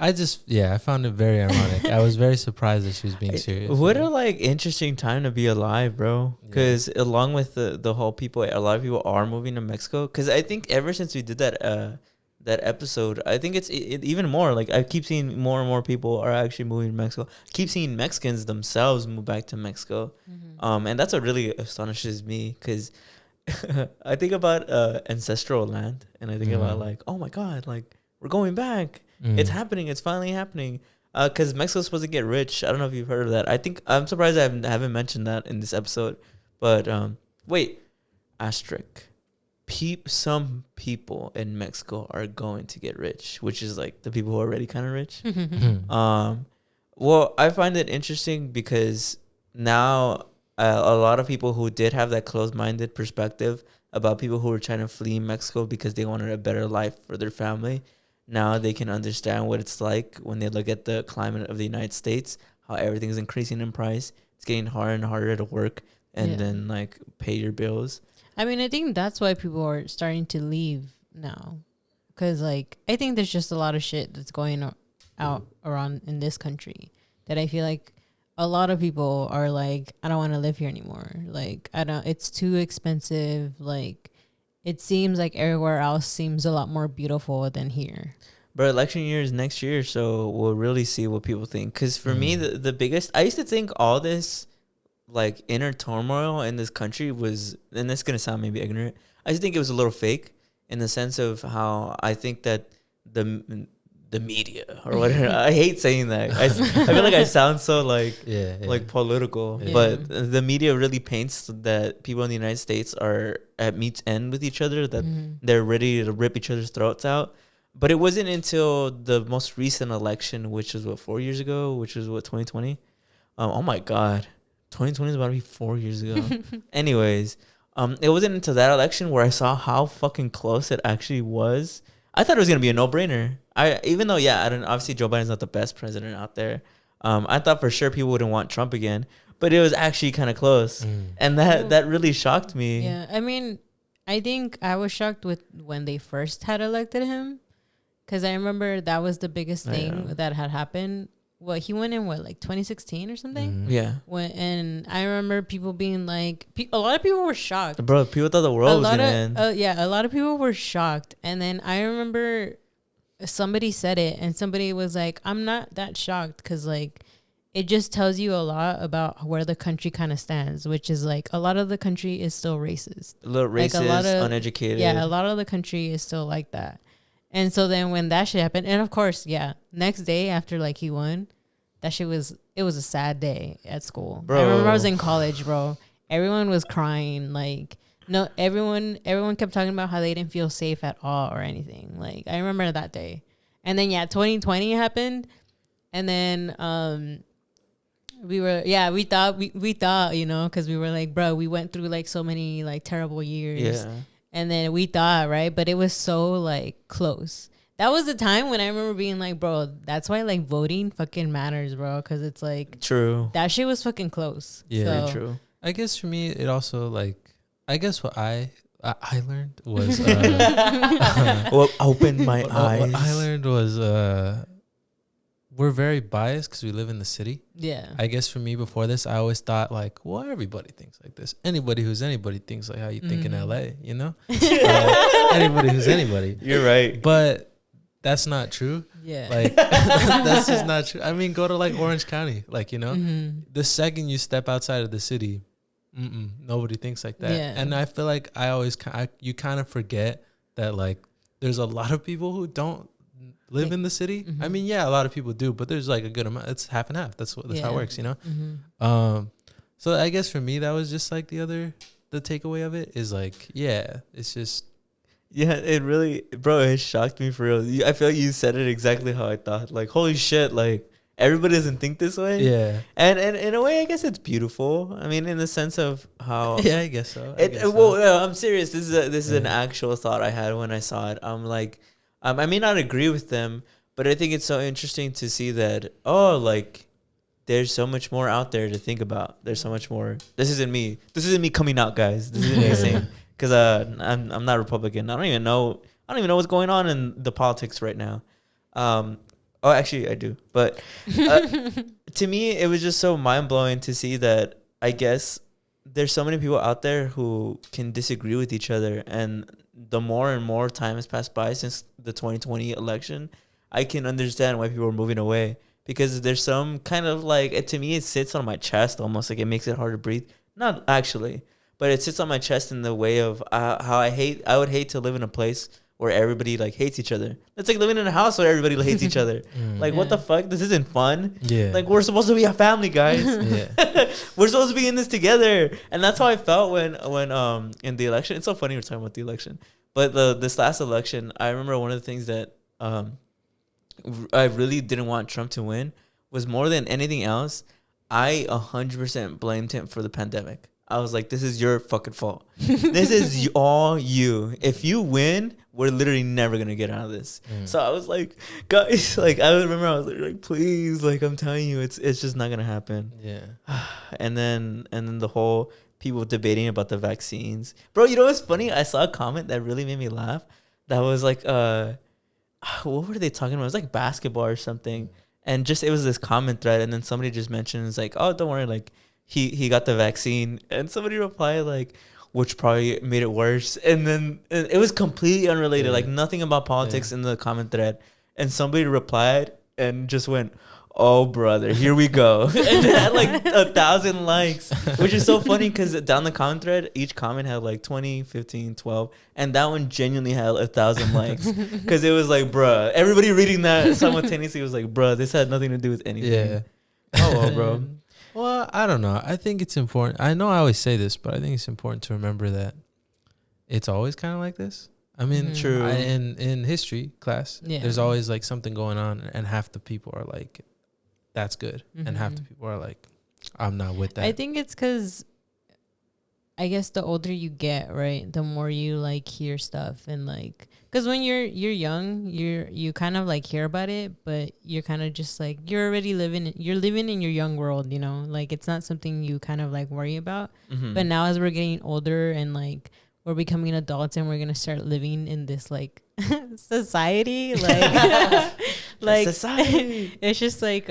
I just, I found it very ironic. I was very surprised that she was being serious. What a like interesting time to be alive, bro. Because along with the whole people, a lot of people are moving to Mexico. Because I think ever since we did that episode, I think it's even more. Like I keep seeing more and more people are actually moving to Mexico. I keep seeing Mexicans themselves move back to Mexico. And that's what really astonishes me, because I think about ancestral land, and I think about like, oh my God, like we're going back. It's happening. It's finally happening. Because Mexico's supposed to get rich. I don't know if you've heard of that. I'm surprised I haven't mentioned that in this episode. But wait, asterisk. Some people in Mexico are going to get rich, which is like the people who are already kind of rich. Well, I find it interesting because now a lot of people who did have that closed-minded perspective about people who were trying to flee Mexico because they wanted a better life for their family, now they can understand what it's like when they look at the climate of the United States, how everything's increasing in price. It's getting harder and harder to work and then like pay your bills. I mean, I think that's why people are starting to leave now. Because like, I think there's just a lot of shit that's going out around in this country that I feel like a lot of people are like, I don't want to live here anymore. Like, it's too expensive. Like, it seems like everywhere else seems a lot more beautiful than here. But election year is next year, so we'll really see what people think. Because for me, the biggest, I used to think all this like inner turmoil in this country was, and this is gonna sound maybe ignorant, I just think it was a little fake in the sense of how I think that the media or whatever. I hate saying that. I feel like I sound so like political, Yeah. but the media really paints that people in the United States are at meet's end with each other, that they're ready to rip each other's throats out. But it wasn't until the most recent election, which was 4 years ago, which was 2020. Oh my God, 2020 is about to be 4 years ago. Anyways, it wasn't until that election where I saw how fucking close it actually was. I thought it was gonna be a no-brainer. Even though I don't, obviously Joe Biden's not the best president out there. I thought for sure people wouldn't want Trump again, but it was actually kind of close, and that really shocked me. Yeah, I mean, I think I was shocked with when they first had elected him, because I remember that was the biggest thing that had happened. What, he went in like 2016 or something? Yeah. And I remember people being like, a lot of people were shocked. Bro, people thought the world was gonna end. A lot of people were shocked. And then I remember somebody said it, and somebody was like, I'm not that shocked, because like it just tells you a lot about where the country kind of stands, which is like a lot of the country is still racist. A little racist, like a lot of, uneducated. Yeah, a lot of the country is still like that. And so then when that shit happened, and of course, next day after like he won, it was a sad day at school. Bro. I remember I was in college, bro. Everyone was crying. Like, no, everyone kept talking about how they didn't feel safe at all or anything. Like, I remember that day. And then 2020 happened, and then we thought, you know, because we were like, bro, we went through like so many like terrible years. Yeah. And then we thought, right? But it was so like close. That was the time when I remember being like, bro, that's why like voting fucking matters, bro. Because it's like, true. That shit was fucking close. Yeah, so. true. I guess for me, it also like, I guess what I learned was what opened my eyes. What I learned was we're very biased because we live in the city. Yeah. I guess for me before this, I always thought like, well, everybody thinks like this. Anybody who's anybody thinks like how you think in LA, you know? Anybody who's anybody. You're right. But that's not true. Yeah. Like that's just not true. I mean, go to like Orange County, like, you know, the second you step outside of the city, nobody thinks like that. Yeah. And I feel like you kind of forget that like there's a lot of people who don't live in the city. I mean, a lot of people do, but there's like a good amount. It's half and half. That's how it works, you know? So I guess for me, that was just like the takeaway of it is like, it's just. Yeah, it really, bro, it shocked me for real. I feel like you said it exactly how I thought. Like, holy shit, like, everybody doesn't think this way. Yeah. And in a way, I guess it's beautiful. I mean, in the sense of how. Yeah, I guess so. Well, I'm serious. This is an actual thought I had when I saw it. I'm like, I may not agree with them, but I think it's so interesting to see that, like, there's so much more out there to think about. There's so much more. This isn't me coming out, guys. This isn't me saying. Because I'm not Republican. I don't even know what's going on in the politics right now. Actually, I do. But to me, it was just so mind-blowing to see that I guess there's so many people out there who can disagree with each other. And the more and more time has passed by since the 2020 election, I can understand why people are moving away. Because there's some kind of like, to me, it sits on my chest almost. Like it makes it hard to breathe. Not actually. But it sits on my chest in the way of how I would hate to live in a place where everybody like hates each other. It's like living in a house where everybody hates each other. Like, what the fuck? This isn't fun. Yeah. Like, we're supposed to be a family, guys. We're supposed to be in this together. And that's how I felt when in the election. It's so funny we're talking about the election. But this last election, I remember one of the things that I really didn't want Trump to win was more than anything else, I 100% blamed him for the pandemic. I was like, this is your fucking fault. This is all you. If you win, we're literally never going to get out of this. So I was like, guys, like, I remember I was like, please, like, I'm telling you, it's just not going to happen. Yeah. And then the whole people debating about the vaccines. Bro, you know what's funny? I saw a comment that really made me laugh. That was like, what were they talking about? It was like basketball or something. And just, it was this comment thread. And then somebody just mentioned, it's like, oh, don't worry, like, he got the vaccine, and somebody replied like, which probably made it worse. And then it was completely unrelated, like nothing about politics in the comment thread. and somebody replied and just went, "Oh, brother, here we go." And it had like 1,000 likes, which is so funny because down the comment thread, each comment had like 20, 15, 12. And that one genuinely had 1,000 likes because it was like, bruh, everybody reading that simultaneously was like, bruh, this had nothing to do with anything. Yeah. Oh, well, bro. Well, I don't know. I think it's important. I know I always say this, but I think it's important to remember that it's always kind of like this. I mean, Mhm. True. in history class, Yeah. there's always like something going on, and half the people are like, "That's good," and half the Mhm. people are like, "I'm not with that." I think it's because I guess the older you get, right, the more you like hear stuff and like, because when you're young, you kind of like hear about it, but you're kind of just like you're already you're living in your young world, you know, like it's not something you kind of like worry about. Mhm. But now as we're getting older and like we're becoming adults and we're gonna start living in this like society, like like Society. it's just like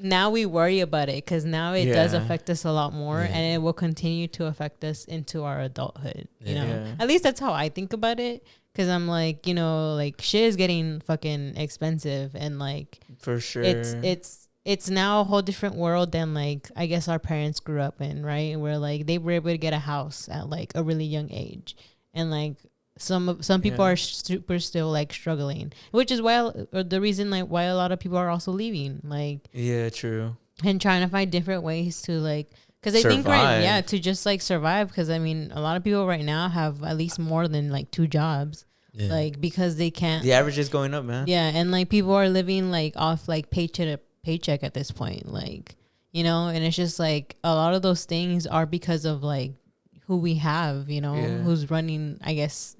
now we worry about it because now it does Yeah. affect us a lot more, Yeah. and it will continue to affect us into our adulthood. You know, Yeah. at least that's how I think about it. Because I'm like, you know, like shit is getting fucking expensive, and like For sure. it's now a whole different world than like I guess our parents grew up in, right? Where like they were able to get a house at like a really young age, and like some people Yeah. are super still like struggling, which is why or the reason like why a lot of people are also leaving, like, Yeah, true. and trying to find different ways to like. Because I think Survive. to just like survive. Because I mean, a lot of people right now have at least more than like 2 jobs, Yeah. like because they can't. The average is going up, man. Yeah, and like people are living like off like paycheck to paycheck at this point, like, you know, and it's just like a lot of those things are because of like who we have, you know, Yeah. who's running, I guess,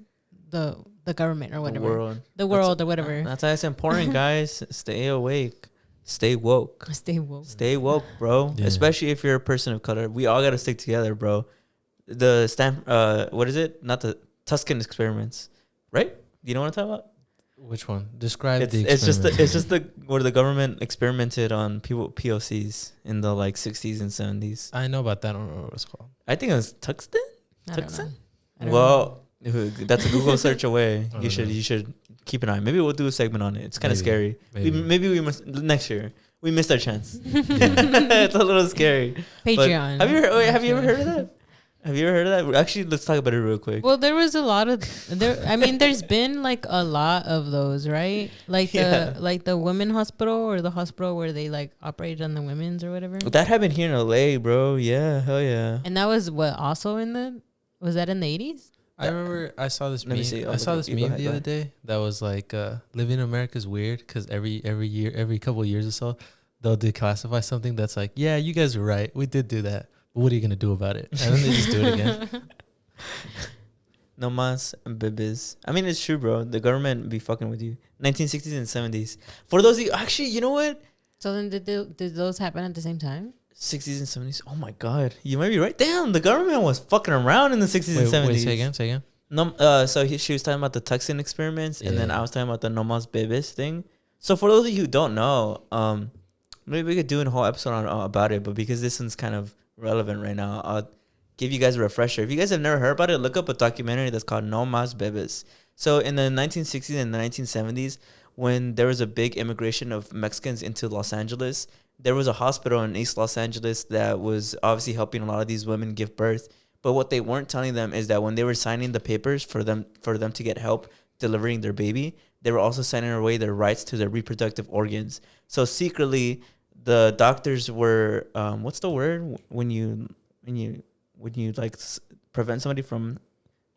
the government or The whatever, world. the world or whatever. That's why it's important, guys. Stay awake. Stay woke. Stay woke. Stay woke, bro. Yeah. Especially if you're a person of color. We all gotta stick together, bro. The what is it? Not the Tuscan experiments, right? You know what I'm talking about? Which one? Describe It's the. it's just the experiment. it's just the where the government experimented on people POCs in the like 60s and 70s. I know about that. I don't know what it's called. I think it was Tuxton. I don't know. Tucson? I don't know. Well, that's a Google search away. I You don't know. should keep an eye. Maybe we'll do a segment on it. It's kind of Maybe. scary. Maybe. Maybe we must next year. We missed our chance. It's a little scary. But Patreon. have you ever heard of that? Have you ever heard of that? Actually, let's talk about it real quick. Well, there was a lot of I mean, there's been like a lot of those, right? Like Yeah. the women hospital or the hospital where they like operated on the women's or whatever. That happened here in LA, bro. Yeah, hell yeah. And that was what also was that in the 80s? I remember I saw this Let me meme. see. I saw this You go meme ahead, the go other ahead. day that was like, living in America is weird because every year, every couple of years or so, they'll declassify something that's like, yeah, you guys were right. We did do that. But what are you going to do about it? And then they just do it again. No mas and bebes. I mean, it's true, bro. The government be fucking with you. 1960s and 70s. For those of you, actually, you know what? So then did those happen at the same time? 60s and 70s. Oh my god, you might be right. Damn, the government was fucking around in the 60s and 70s. Wait, say again, say again. No, so she was talking about the Tucson experiments, and then Yeah. I was talking about the no mas bebes thing. So for those of you who don't know, maybe we could do a whole episode on about it, but because this one's kind of relevant right now, I'll give you guys a refresher. If you guys have never heard about it, look up a documentary that's called No Mas Bebes. So in the 1960s and the 1970s, when there was a big immigration of Mexicans into Los Angeles, there was a hospital in East Los Angeles that was obviously helping a lot of these women give birth. But what they weren't telling them is that when they were signing the papers for them to get help delivering their baby, they were also signing away their rights to their reproductive organs. So secretly, the doctors were what's the word when you like prevent somebody from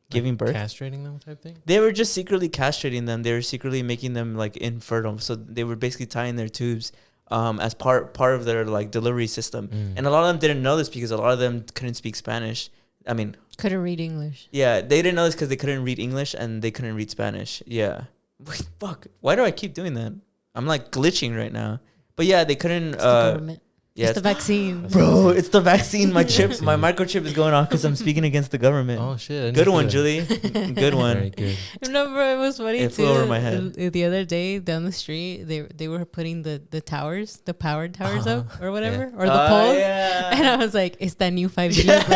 giving birth? Castrating them type thing? They were just secretly castrating them. They were secretly making them like infertile. So they were basically tying their tubes as part of their like delivery system. And a lot of them didn't know this because a lot of them couldn't speak Spanish. I mean, Couldn't read English. yeah, they didn't know this because they couldn't read English and they couldn't read Spanish. Yeah. Wait, fuck. Why do I keep doing that? I'm like glitching right now. But yeah, they couldn't. It's the government. Yeah, It's the vaccine. bro, it's the vaccine. My chip, my microchip is going off because I'm speaking against the government. Oh shit! Good one, Julie. Good one. Very good. No, bro, it was funny It too. flew over my head. The other day down the street, they were putting the towers, the powered towers up or whatever, or the poles. Yeah. And I was like, it's that new 5G, bro.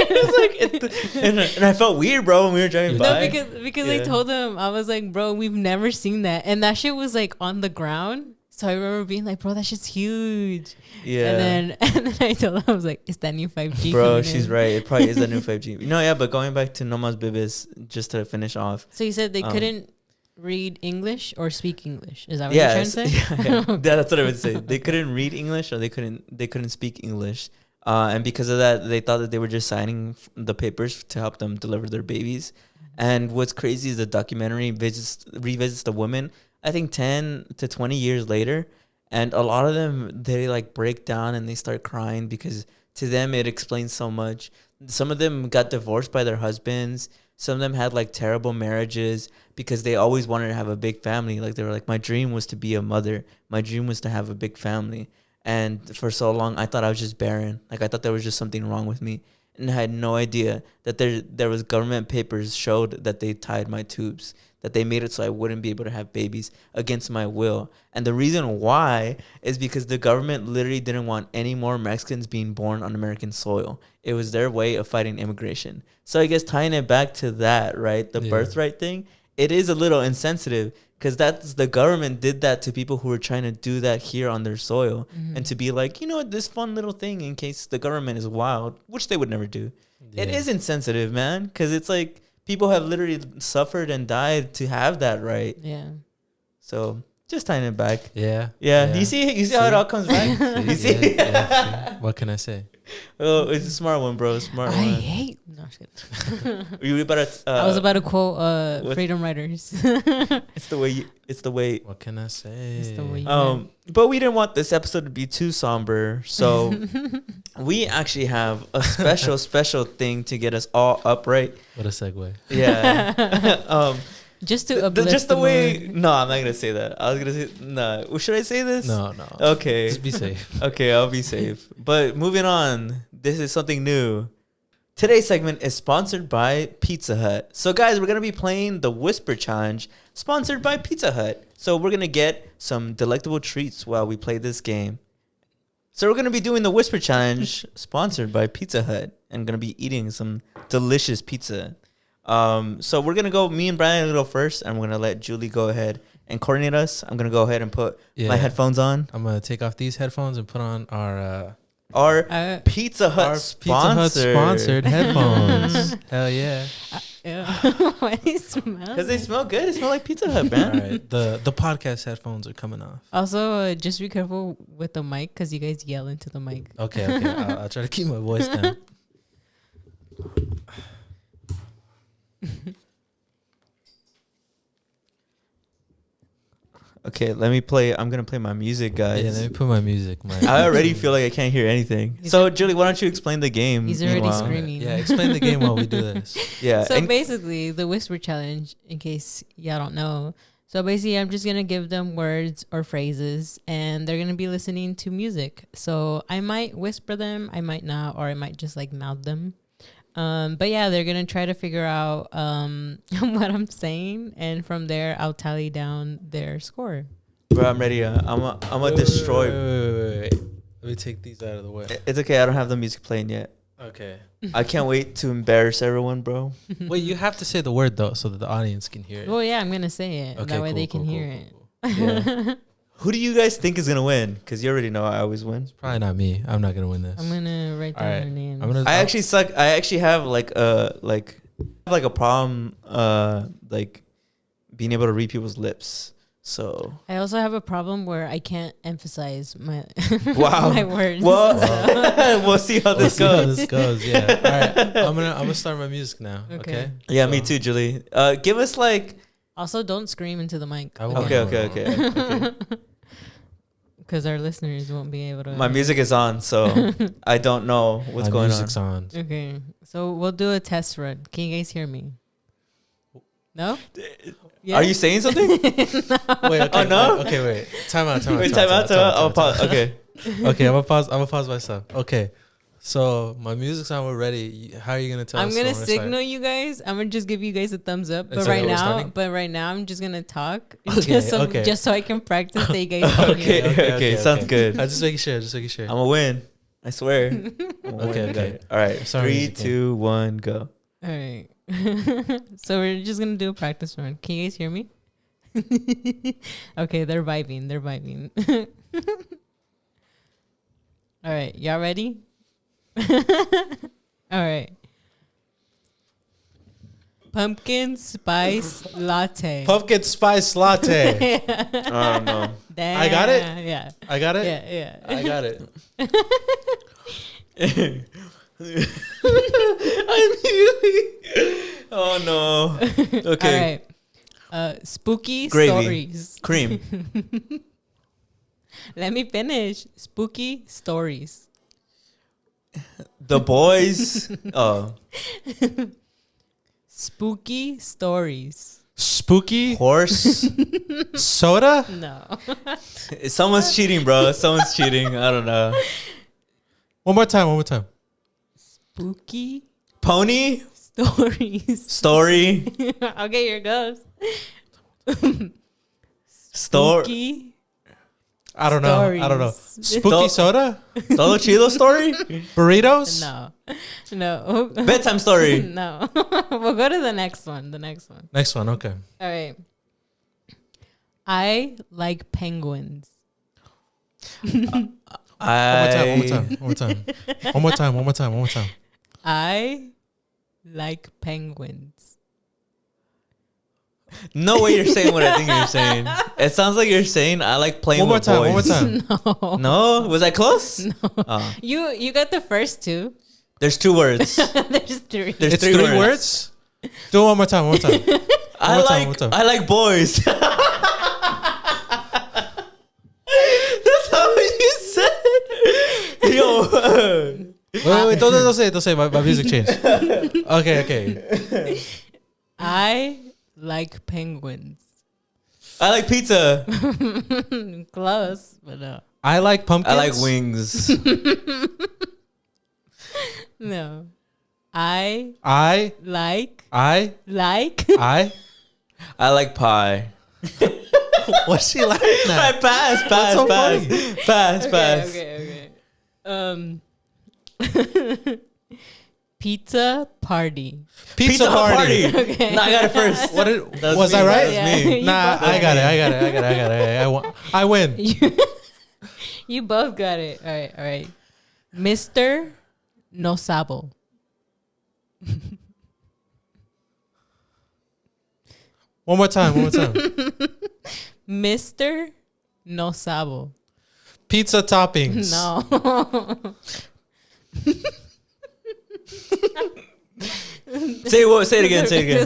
It was like, and I felt weird, bro, when we were driving No, by. because Yeah. I told him, I was like, bro, we've never seen that. And that shit was like on the ground. So I remember being like, bro, that shit's huge. Yeah. And then I told him, I was like, it's that new 5G. Bro, coming she's in. right. It probably is the new 5G. No, yeah, but going back to No Mas Bebes, just to finish off. So you said they Um, couldn't read English or speak English. Is that what you're trying to Yes. say? Yeah. That's what I would say. They couldn't read English or they couldn't speak English. And because of that, they thought that they were just signing the papers to help them deliver their babies. And what's crazy is the documentary revisits the women, I think 10 to 20 years later. And a lot of them, they like break down and they start crying because to them it explains so much. Some of them got divorced by their husbands. Some of them had like terrible marriages because they always wanted to have a big family. Like they were like, my dream was to be a mother. My dream was to have a big family. And for so long, I thought I was just barren. Like I thought there was just something wrong with me. And I had no idea that there was government papers showed that they tied my tubes, that they made it so I wouldn't be able to have babies against my will. And the reason why is because the government literally didn't want any more Mexicans being born on American soil. It was their way of fighting immigration. So I guess tying it back to that, right, the birthright thing, it is a little insensitive because that's the government did that to people who were trying to do that here on their soil. And to be like, you know what, this fun little thing in case the government is wild, which they would never do. It is insensitive, man, because it's like people have literally suffered and died to have that right. Yeah. So just tying it back. Yeah. Yeah. You see how it all comes back? You see? See? What can I say? Oh, it's a smart one, bro. Smart I one. hate. No, I'm just kidding. You better. I was about to quote what- Freedom Riders. It's the way. It's the way. What can I say? It's the way you But we didn't want this episode to be too somber, so we actually have a special thing to get us all upright. What a segue. Yeah. just to uplift Just the way. mood. No, I'm not gonna say that. I was gonna say no. Should I say this? No. Okay. Just be safe. Okay, I'll be safe. But moving on, this is something new. Today's segment is sponsored by Pizza Hut. So guys, we're going to be playing the Whisper Challenge, sponsored by Pizza Hut. So we're going to get some delectable treats while we play this game. So we're going to be doing the Whisper Challenge, sponsored by Pizza Hut, and going to be eating some delicious pizza. So we're going to go, me and Brian are going to go first, and we're going to let Julie go ahead and coordinate us. I'm going to go ahead and put my headphones on. I'm going to take off these headphones and put on our Pizza Hut sponsored headphones. Hell yeah. Why do you smell? Because they smell good. They smell like Pizza Hut, man. All right. The podcast headphones are coming off. Also, just be careful with the mic because you guys yell into the mic. Okay. I'll try to keep my voice down. Okay, let me play. I'm going to play my music, guys. Yeah, let me put my music. I already feel like I can't hear anything. So, Julie, why don't you explain the game? He's already meanwhile? screaming. Yeah, explain the game while we do this. Yeah. So and- basically, the Whisper Challenge, in case y'all don't know. So basically, I'm just going to give them words or phrases, and they're going to be listening to music. So I might whisper them, I might not, or I might just like mouth them. But yeah, they're going to try to figure out what I'm saying, and from there, I'll tally down their score. Bro, I'm ready. I'm a destroy. Wait. Let me take these out of the way. It's okay. I don't have the music playing yet. Okay. I can't wait to embarrass everyone, bro. Wait, you have to say the word though, so that the audience can hear it. Well, yeah, I'm going to say it. Okay, that way cool, they can cool, hear cool, it. cool. Yeah. Who do you guys think is gonna win? Because you already know I always win. Probably not me. I'm not gonna win this. I'm going to write down Alright. their names. I actually suck. I actually have like a problem like being able to read people's lips. So I also have a problem where I can't emphasize my wow. my words. Well, so- we'll see how this We'll see how goes. this goes. Yeah. All right. I'm gonna start my music now. Okay. Yeah, me So- too, Julie. Give us like. Also, don't scream into the mic. I won't. Okay. Because our listeners won't be able to. My music is on, so I don't know what's My going music's on. on. Okay, so we'll do a test run. Can you guys hear me? No. Are you saying something? Wait. Okay. Oh, no? Okay. Wait. Time out. Wait, time out. I'll pause. Okay. Okay, I'm gonna pause myself. Okay, so my music's on. We're ready. How are you gonna tell I'm us? gonna when we're starting? signal you guys. I'm gonna just give you guys a thumbs up. It's But okay, right we're now, starting? I'm just gonna talk. Okay, okay. Just so I can practice that you guys can hear. Okay, sounds good. I'm just making sure. Just making sure. I'm gonna win. I swear. Okay. All right. Sorry, 3, music 2, 1, go. All right. So we're just gonna do a practice run. Can you guys hear me? Okay, they're vibing. They're vibing. All right, y'all ready? All right. Pumpkin spice latte. Pumpkin spice latte. Oh no. Damn. I got it? Yeah. I got it. Yeah. I got it. I immediately. Oh no. Okay. All right. Spooky Gravy. stories. Cream. Let me finish. Spooky stories. The boys. Oh. Spooky stories. Spooky Horse. soda. No. Someone's cheating, bro. Someone's cheating. I don't know. One more time. Spooky Pony. stories. Story. Okay, here goes. Store. Spooky I don't know. stories. Spooky soda. Todo chido story. Burritos. No. Bedtime story. No. We'll go to the next one. Next one. Okay. All right. I like penguins. One more time. I like penguins. No way you're saying what I think you're saying. It sounds like you're saying I like playing with boys. One more time. No. No, was I close? No. Oh. You got the first two. There's 2 words. There's three. There's It's 3 three words. Do it one more time. One more time. I like boys. That's how you said. Yo. Wait. Don't say. My music changed. Okay. I like penguins. I like pizza. Close, but no. I like pumpkins. I like wings. No. I I like I like pie. What's she laughing at? Pass. so Pass. Okay. Pizza party. Pizza party. Okay. No, I got it first. What was me. I right? That was Yeah. me. You Nah, both I got it. I win. You both got it. All right. Mr. No Sabo. One more time. Mr. No Sabo. Pizza toppings. No. Say it again.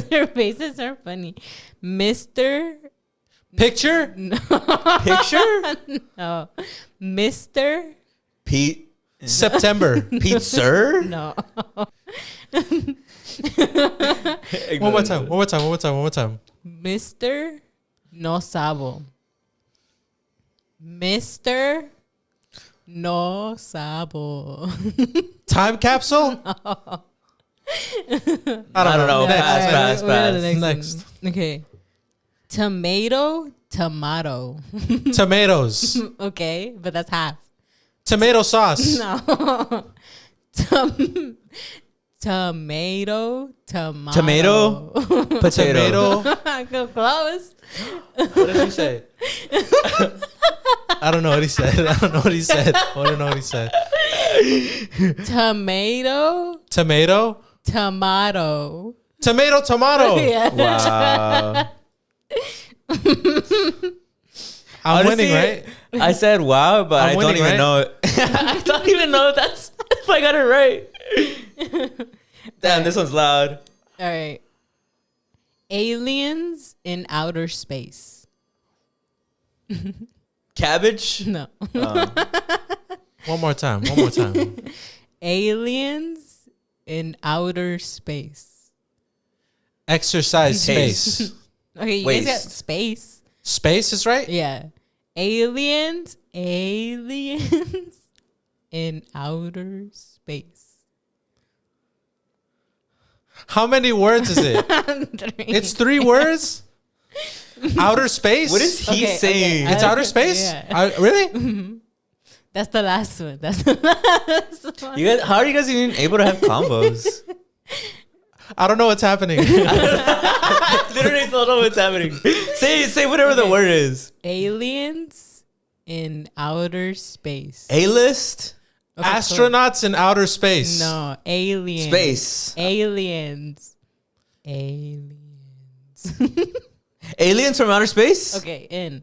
Their faces are funny. Mr. Picture. No. Picture? No. Mr. Pete. September. Pete, sir? No. One more time. Mr. No Sabo. Mr. No Sabo. Time capsule. I don't know. Pass. We'll go to the Next. one. Okay. Tomato. Tomatoes. Okay, but that's half. Tomato sauce. No. Tomato. Tomato? Potato. Go close. What did he say? I don't know what he said. Tomato. Tomato. Yeah. Wow. I'm Honestly, winning, right? I said wow, but I'm I don't winning, even right? know it. I don't even know if I got it right. Damn, this one's loud. All right. Aliens in outer space. Cabbage? No. One more time. Aliens in outer space. Exercise Taste. space. Okay, you Waste. guys got space. Space is right? Yeah. Aliens Aliens in outer space. How many words is it? 3. It's 3 words? Outer space? What is he saying? It's outer space? Yeah. Really? That's the last one. That's the last one. You guys, how are you guys even able to have combos? I don't know what's happening. Literally don't know what's happening. Say whatever the word is. Aliens in outer space. A-list? Okay, Astronauts in outer space. No, aliens. Space. Aliens. Aliens from outer space? Okay, in.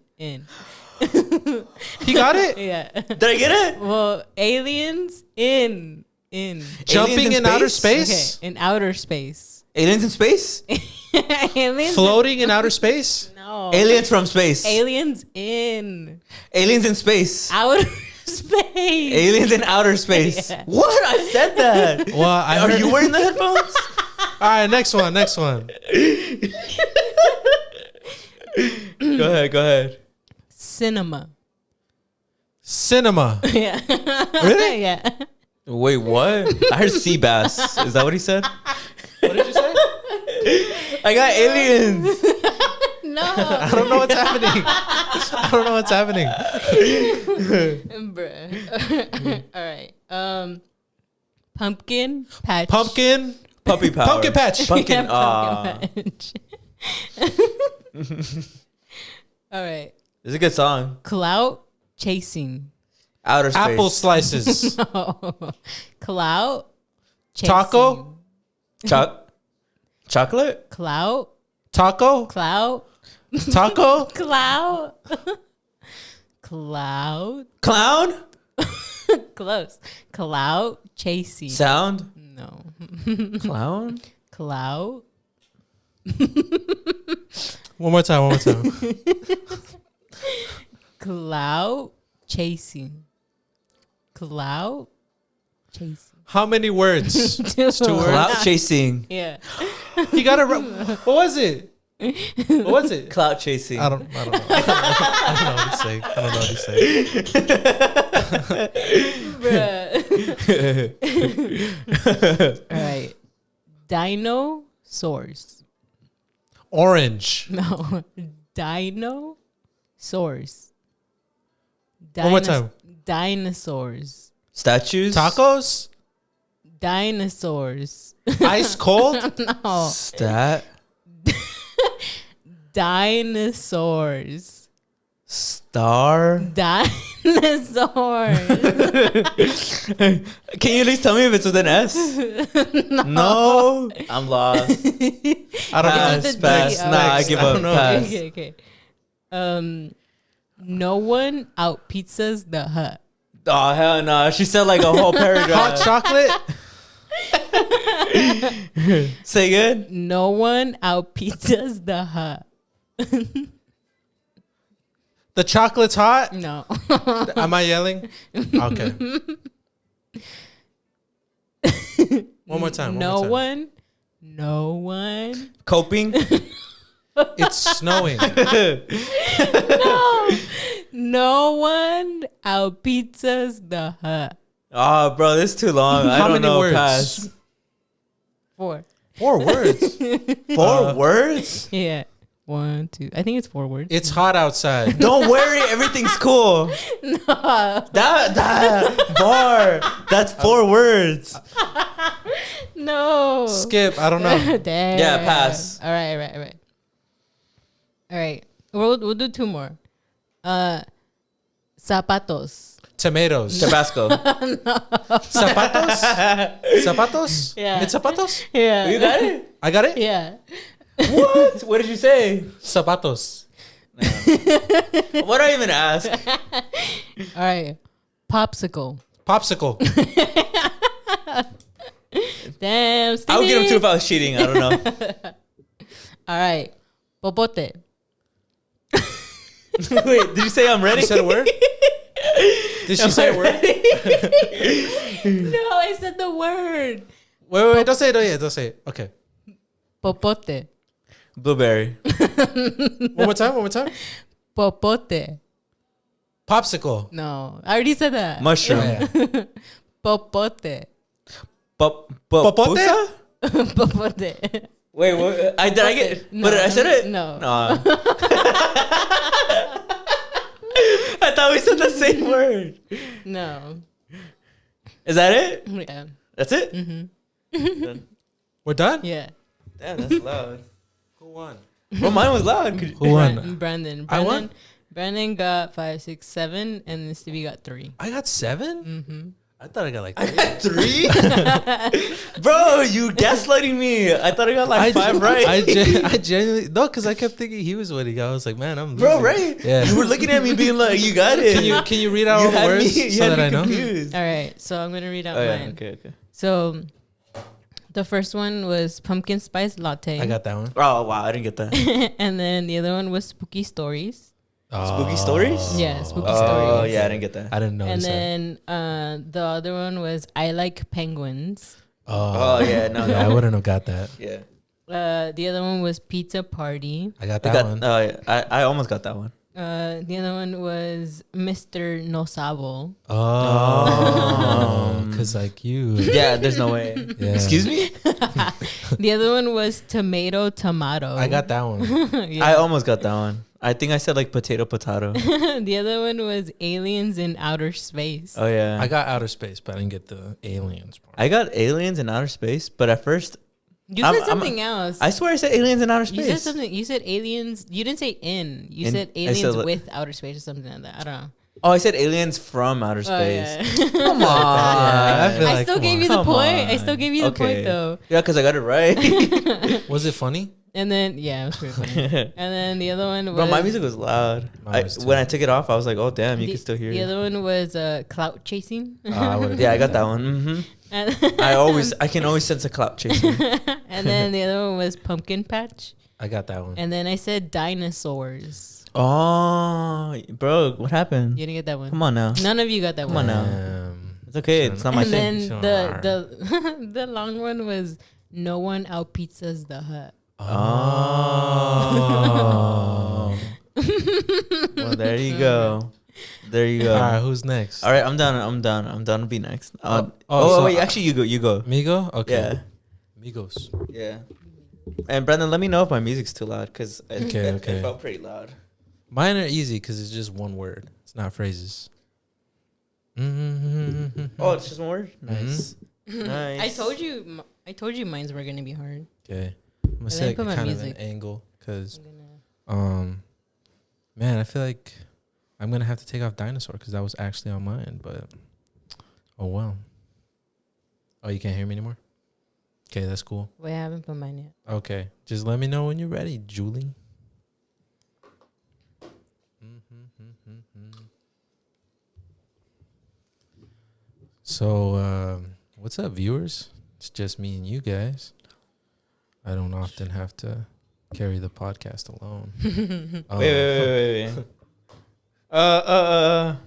He got it? Yeah. Did I get it? Well, aliens in. Jumping Aliens in outer space? Okay, in outer space. Aliens in space? Aliens. Floating in outer space? No. Aliens from space. Aliens in Aliens in space. outer space. Aliens in outer space. Yeah. What? I said that. Well, I Are heard- you wearing the headphones? All right, next one. Go ahead. Cinema. Cinema. Yeah. Really? Yeah. Wait, what? I heard sea bass. Is that what he said? What did you say? I got aliens. No. I don't know what's happening. Bruh. All right. Pumpkin patch. Pumpkin. Puppy power. Pumpkin patch. Pumpkin. Yeah, pumpkin patch. All right. It's a good song. Clout chasing. Outer space. Apple slices. No. Clout chasing. Taco? Chocolate? Clout. Taco? Clout. Taco? Clout. Clout. Clown? Close. Clout chasing. Sound? No. Clown? Clout. One more time. Clout chasing. Clout chasing. How many words? Two Clout chasing. Yeah. You got it. What was it? What was it? Clout chasing. I don't know. I don't know what he's saying. Bruh. All right. Dinosaurs. Orange. No. Dinosaurs. One more time. Dinosaurs. Statues? Tacos? Dinosaurs. Ice cold? No. Stat? Dinosaurs. Star? Dinosaurs. Can you at least tell me if it's with an S? No. I'm lost. I don't Pass, know. pass. All Nah, right. I give I up. don't know. Pass. Okay. No one out pizzas the Hut. Oh, hell no. She said like a whole Hot paragraph. chocolate? Say good? No one out pizzas the Hut. The chocolate's hot? No. Am I yelling? Okay. One more time. No one. Coping? It's snowing. No one out pizzas the Hut. Oh, bro, this is too long. I How don't many know. words? Pass. 4. 4 words. 4 words? Yeah. 1, 2. I think it's 4 words. It's hot outside. Don't worry, everything's cool. No. That bar. That's 4 words. No. Skip. I don't know. Damn. Yeah, pass. All right. We'll do 2 more. Zapatos. Tomatoes. Tabasco. Zapatos? Zapatos? Yeah. It's zapatos? Yeah. You got it? I got it? Yeah. What? What did you say? Zapatos. What do I even ask? All right. Popsicle. Popsicle. Damn. I would get him Stevie. too if I was cheating. I don't know. All right. Popote. Wait, did you say I'm ready? You said a word? Did she say a word? No, I said the word. Wait. Don't say it. Don't say it. Okay. Popote. Blueberry. One more time. Popote. Popsicle. No, I already said that. Mushroom. Yeah. Popote. Pusa? Popote. Wait, what? Did I get? No, But I said it. no. I thought we said the same word. No. Is that it? Yeah. That's it. Mm-hmm. We're done? Yeah. Damn, that's loud. Who won? Well, mine was loud. Who won? Brandon. I won? Brandon got 5, 6, 7, and then Stevie got 3. I got 7? Mm-hmm. I thought I got like I 3. got 3. Bro, you gaslighting me. I thought I got like 5 right. I genuinely no, because I kept thinking he was winning. I was like, man, I'm losing. Bro, right? Yeah. You were looking at me being like, you got it. Can you read out all the had words me, you so had that me I know? confused. All right, so I'm gonna read out Oh, yeah. mine. Okay. So, the first one was pumpkin spice latte. I got that one. Oh, wow. I didn't get that. And then the other one was spooky stories. Spooky stories? Yeah, spooky Oh, stories. yeah. I didn't get that. I didn't know. And then the other one was I like penguins. Oh, yeah. No, yeah, I no. wouldn't have got that. Yeah. The other one was pizza party. I got I that got, one. yeah. I almost got that one. The other one was Mr. No Sabo. Oh, because like you. Yeah, there's no way. Yeah. Excuse me? The other one was tomato. I got that one. Yeah. I almost got that one. I think I said like potato. The other one was aliens in outer space. Oh, yeah. I got outer space, but I didn't get the aliens part. I got aliens in outer space, but at first, You I'm- said something else. I swear I said aliens in outer You said space. something. You said aliens. You didn't say in. You In- said I said aliens like- with outer space or something like that. I don't know. Oh, I said aliens from outer Oh, space. yeah. Come on. Yeah, I feel I like, still come gave on. you the Come point. I on. still gave you the point Okay. though. Yeah, because I got it right. Was it funny? And then yeah, it was pretty funny. And then the other one was Bro, my music was loud. Mine was too. When I took it off, I was like, oh, damn, you the, can still hear the it. other one was clout chasing. I would've Yeah, I done got that one. And, I can always sense a clout chasing. and then the other one was pumpkin patch. I got that one. And then I said dinosaurs. Oh, bro, what happened? You didn't get that one. Come on now. None of you got that Come one. on now. It's okay. It's not my And thing. then the the long one was no one out pizzas the hut. Oh. Well, there you go. There you go. All right, who's next? All right, I'm done. I'm done to be next. so Wait. Actually, you go. Migo? Okay. Yeah. Migos. Yeah. And Brandon, let me know if my music's too loud because Okay, okay. it felt pretty loud. Mine are easy because it's just one word. It's not phrases. Oh, it's just one word. Nice. Nice. I told you mines were gonna be hard. Okay. I'm gonna set put my kind of music. an angle because, I'm gonna- man, I feel like I'm gonna have to take off dinosaur because that was actually on mine. But oh well. Oh, you can't hear me anymore. Okay, that's cool. Wait, I haven't put mine yet. Okay, just let me know when you're ready, Julie. So, what's up, viewers? It's just me and you guys. I don't often have to carry the podcast alone. Wait. Are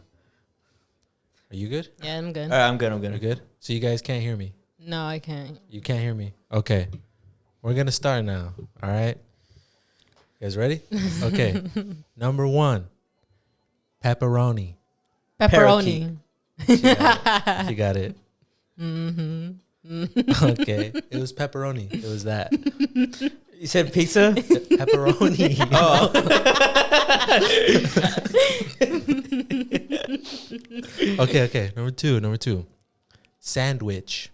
you good? Yeah, I'm good. All right, I'm good. You're good? So you guys can't hear me? No, I can't. You can't hear me? Okay. We're going to start now. All right? You guys ready? Okay. Number 1. Pepperoni. Pepperoni. She got it. Mm-hmm. Okay. It was pepperoni. It was that. You said pizza? Pepperoni. Oh. Okay. Number two. Sandwich.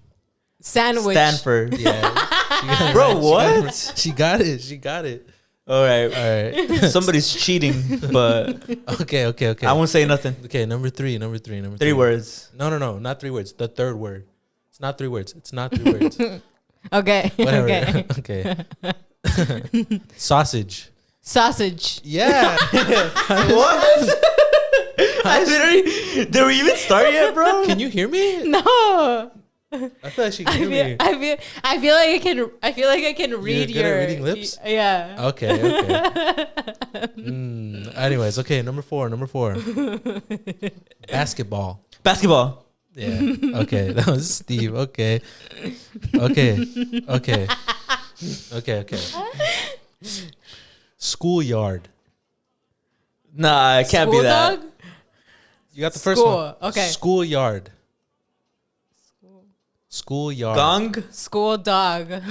Sandwich. Stanford. Yeah. Bro, what? She got it. All right. All right. Somebody's cheating, but Okay. I won't say nothing. Okay, number three. 3 words. No, not 3 words. The third word. It's not 3 words. Okay. Whatever. Okay. Okay. Sausage. Sausage. Yeah. What? I literally, did we even start yet, bro? Can you hear me? No. I feel like she can I hear feel, me. I feel like I can. I feel like I can read good at your reading lips? Yeah. Okay. Anyways, okay. Number four. Basketball. Basketball. Yeah. Okay. That was Steve. Okay. Schoolyard. Nah, it can't be School that. dog? You got the first School. one. Okay. Schoolyard. Schoolyard. Gong. School dog. No.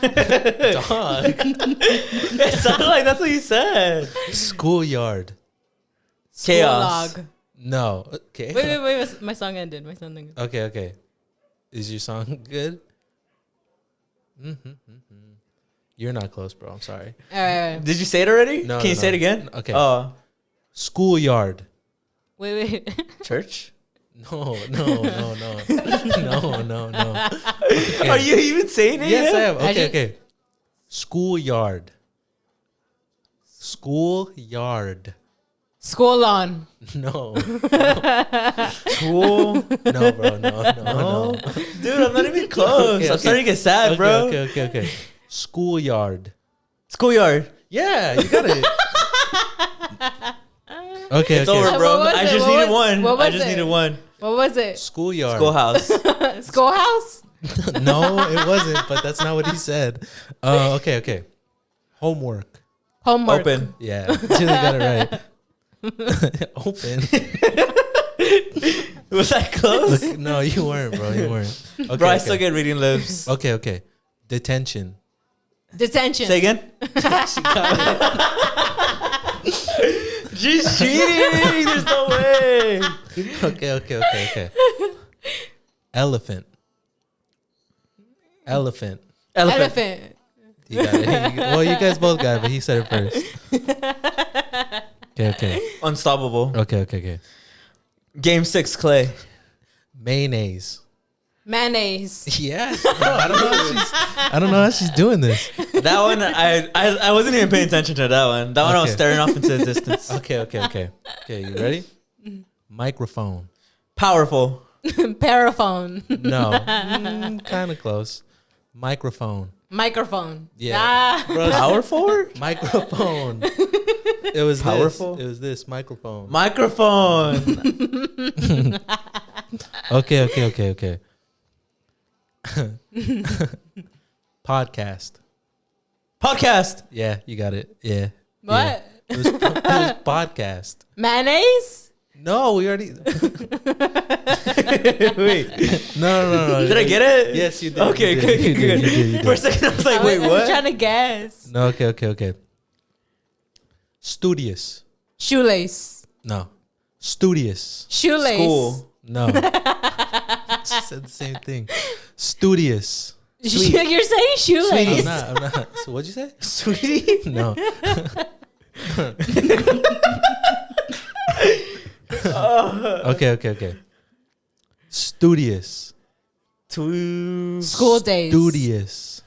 Dog. It sounded like that's what you said. Schoolyard. Chaos. School log. No. Okay. Wait. My song ended. Okay. Is your song good? You're not close, bro. I'm sorry. All right. Did you say it already? No, Can you no, say it no. again? Okay. Oh, Schoolyard. Wait. church. No. Okay. Are you even saying it? Yes, I yet? am. Okay. Schoolyard. Schoolyard. School lawn. No. School. No, bro. No. Dude, I'm not even close. Okay, I'm starting to get sad, bro. Okay. Schoolyard. Schoolyard. Yeah, you got it. Okay, It's over, bro. What was I it? just What needed was- one. what I was just it? needed one. What was it? Schoolyard. Schoolhouse. Schoolhouse? No, it wasn't, but that's not what he said. Okay. Homework. Homework. Open. Yeah, Julie got it right. Open. Was that close? Look, no, you weren't, bro. You weren't. Okay, Bro, I okay. still get reading lips. Okay. Detention. Detention. Say again. She's cheating. There's no way. Okay. Elephant. Elephant. Elephant. You got it. Well, you guys both got it, but he said it first. Okay. Unstoppable. Okay. Game 6, Clay. Mayonnaise. Mayonnaise. Yes. Bro, I don't know how she's doing this. That one, I wasn't even paying attention to that one. That one I was Okay. staring off into the distance. Okay. Okay, you ready? Microphone. Powerful. Paraphone. No. Kind of close. Microphone. Microphone. Yeah. Ah. Bro, Powerful? microphone. It was Powerful? This. It was this microphone. Microphone. Okay. Podcast. Podcast. Yeah, you got it. Yeah. What? Yeah. It was podcast. Mayonnaise? No, we already. Wait. No. Did I get it? Yes, you did. Okay, You good. did. You did. For a second, I was like, I wait, was what? trying to guess. No, okay. Studious. Shoelace. No. Studious. Shoelace. School. No. She said the same thing. Studious. You're saying shoelace. I'm not. So what'd you say? Sweetie? No. Okay. Studious. School days. Studious.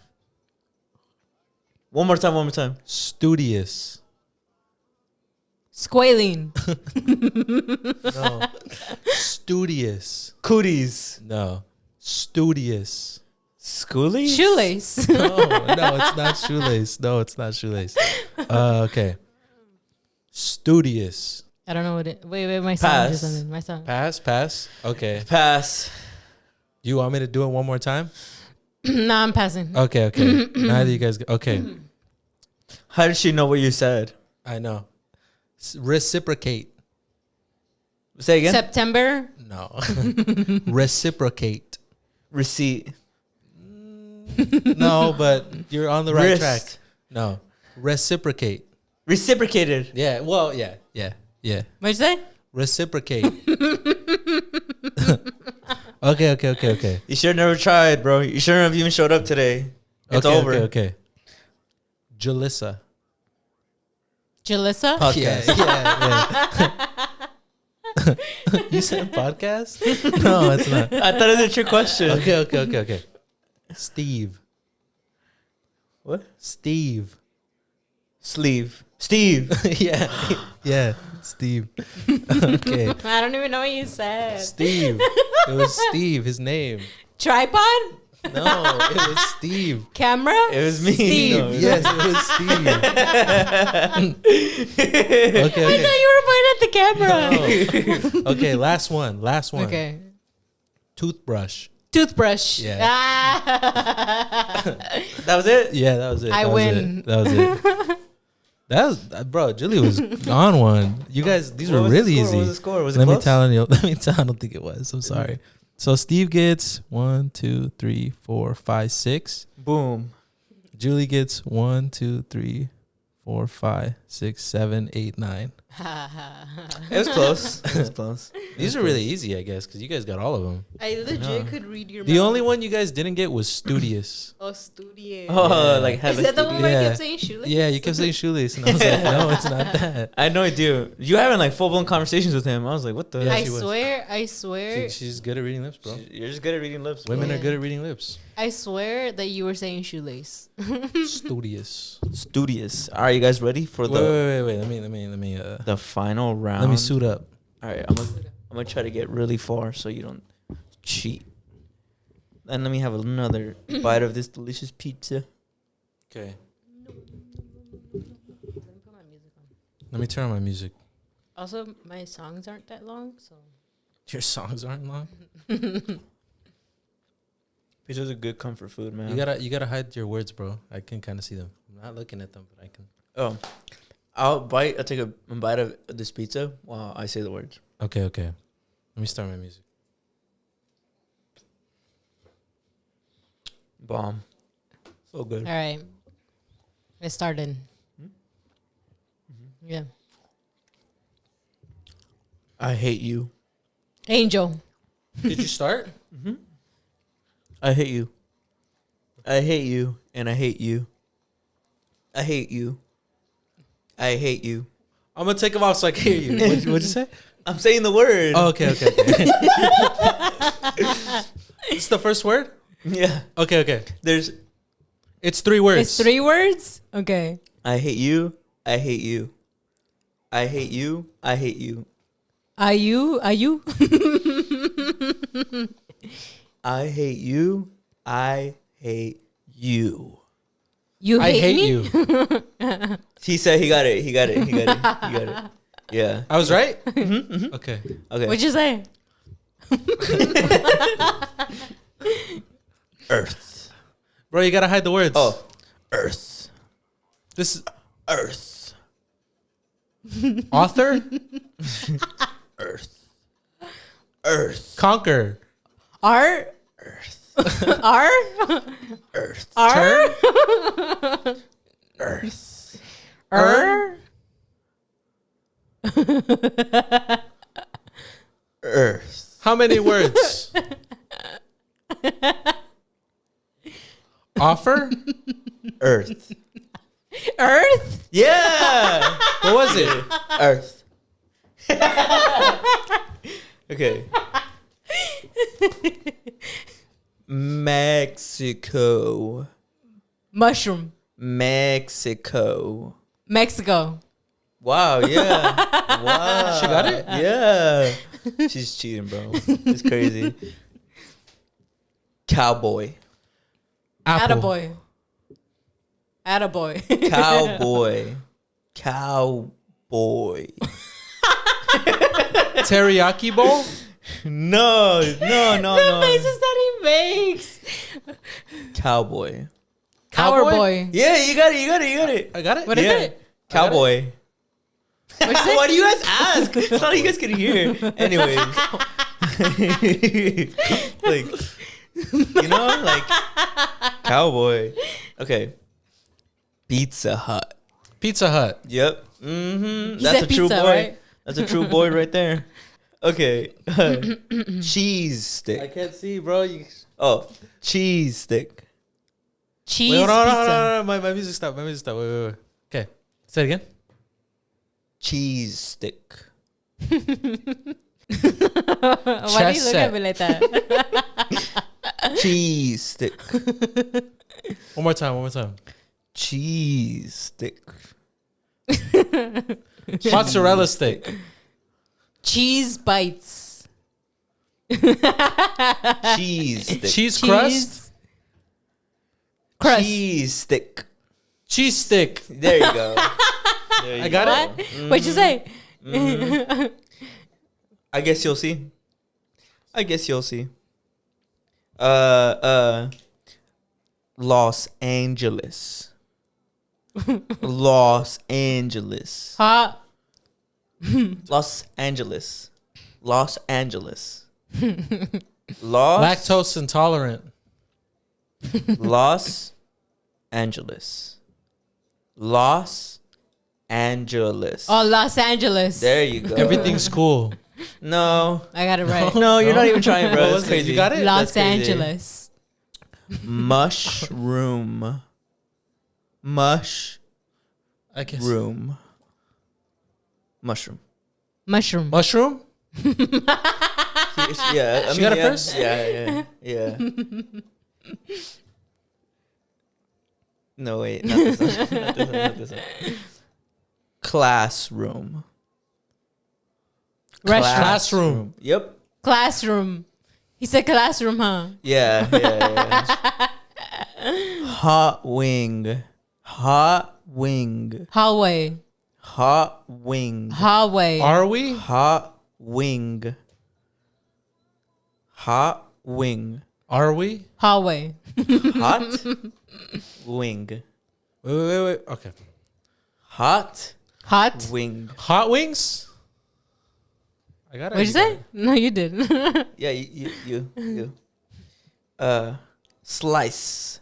One more time. Studious. Squalene. No. Studious. Cooties. No. Studious. Schoolies? Shoelace. No, it's not shoelace. No, it's not shoelace. Okay. Studious. I don't know what it. Wait. My song Pass. is something. My song. Pass. Okay. Pass. You want me to do it one more time? Nah, I'm passing. Okay. Neither you guys. Okay. How did she know what you said? I know. Reciprocate. Say again. September. No. Reciprocate. Receipt. No, but you're on the right Wrist. track. No. Reciprocate. Reciprocated. Yeah. Well, yeah. What'd you say? Reciprocate. Okay. You should have never tried, bro. You shouldn't have even showed up today. It's over. Okay. Jalissa. Jalissa. Podcast. Yeah. You said podcast? No, it's not. I thought it was a trick question. Okay. Steve. What? Steve. Sleeve. Steve. Yeah. Steve. Okay. I don't even know what you said. Steve. It was Steve, his name. Tripod. No, it was Steve. Camera. It was me. Steve. No, Yes, it was Steve. I Okay. thought you were pointing at the camera. No. Okay, last one. Okay. Toothbrush. Toothbrush. Yeah. Ah. That was it? Yeah, that was it. I That was win. it. That was it. That was, bro. Julie was on one. You guys, these were really What was easy. the score? Was it Let me close? tell you. Let me tell. I don't think it was. I'm sorry. So Steve gets 1, 2, 3, 4, 5, 6. Boom. Julie gets 1, 2, 3, 4, 5, 6, 7, 8, 9. It was close. It was close. These are really easy, I guess, because you guys got all of them. I legit could read your. The only one you guys didn't get was studious. Oh, studio. Oh, Yeah. like Is that the one where you Yeah. kept saying shoelace? Yeah, you kept saying shoelace, and I was like, no, it's not that. I know I do. You having like full blown conversations with him. I was like, what the? Yeah, I she was. swear, She's good at reading lips, bro. You're just good at reading lips. Women bro. are good at reading lips. I swear that you were saying shoelace. Studious. Studious. All right, you guys ready for Wait. Let me. the final round? Let me suit up. All right, I'm gonna try to get really far so you don't cheat. And let me have another bite of this delicious pizza. Okay. Let me turn on my music. Also, my songs aren't that long, so. Your songs aren't long. Pizza's a good comfort food, man. You gotta hide your words, bro. I can kind of see them. I'm not looking at them, but I can. Oh, I'll take a bite of this pizza while I say the words. Okay. Let me start my music. Bomb. So good. All right. It started. Yeah. I hate you. Angel. Did you start? I hate you. I hate you, and I hate you. I hate you. I hate you. I'm gonna take them off so I can hear you. What'd you say? I'm saying the word. Oh, okay. It's the first word? Yeah. Okay. There's It's 3 words. It's 3 words? Okay. I hate you. I hate you. I hate you. I hate you. Are you? I hate you. I hate you. You I hate hate me? you. He said he got it. He got it. Yeah. I was right? Okay. Okay. What'd you say? Earth. Bro, you gotta hide the words. Oh. Earth. This is Earth. author? Earth. Earth. Conquer. R? Earth. R? Earth. R? Earth. R? Earth. How many words? Offer? Earth. Earth? Yeah. What was it? Earth. Okay. Mexico. Mushroom. Mexico. Mexico. Wow, yeah. Wow. She got it? Yeah. She's cheating, bro. It's crazy. Cowboy. Apple. Attaboy. Attaboy. Cowboy. Cowboy. Teriyaki bowl? No. The faces that he makes. Cowboy. Our boy. Yeah, you got it. I got it? What is Yeah. it? Cowboy. What'd you say? Why do you guys ask? It's not like you guys can hear. Anyways. Like, like cowboy. Okay. Pizza Hut. Pizza Hut. Yep. Mm-hmm. He That's said a true pizza, boy. right? That's a true boy right there. Okay. Cheese stick. can't see, bro. Oh, cheese stick. Cheese Wait, hold on, pizza. My music stopped. Wait. Okay. Say it again. Cheese stick. Why do you look at me like that? Cheese stick. One more time. Cheese stick. Mozzarella stick. Cheese bites. Cheese stick. Cheese crust. Crust. Cheese stick. Cheese stick. There you go. I got What? it. What'd you say? I guess you'll see. Los Angeles. Los Angeles. Hot. Los Angeles. Los Angeles. Los Lactose intolerant. Los Angeles. Los Angeles. Oh, Los Angeles. There you go. Everything's cool. No. I got it right. No, you're not even trying, bro. What That's was it? crazy. You got it? Los That's crazy. Angeles. Mushroom. Mushroom. I guess. Mushroom. Mushroom. Mushroom? Yeah. She got it first? Yeah. No, wait. Not this one. Not this one. Not this one. Classroom. Restaurant. Classroom. Yep. Classroom. He said classroom, huh? Yeah. Hot wing. Hot wing. Hallway. Hot wing. Hallway. Are we? Hot wing. Hot wing. Are we? Hallway. Hot wing. Wait. Okay. Hot Hot. wing. Hot wings? I got it. What'd you say? No, you did. Yeah, you. Slice.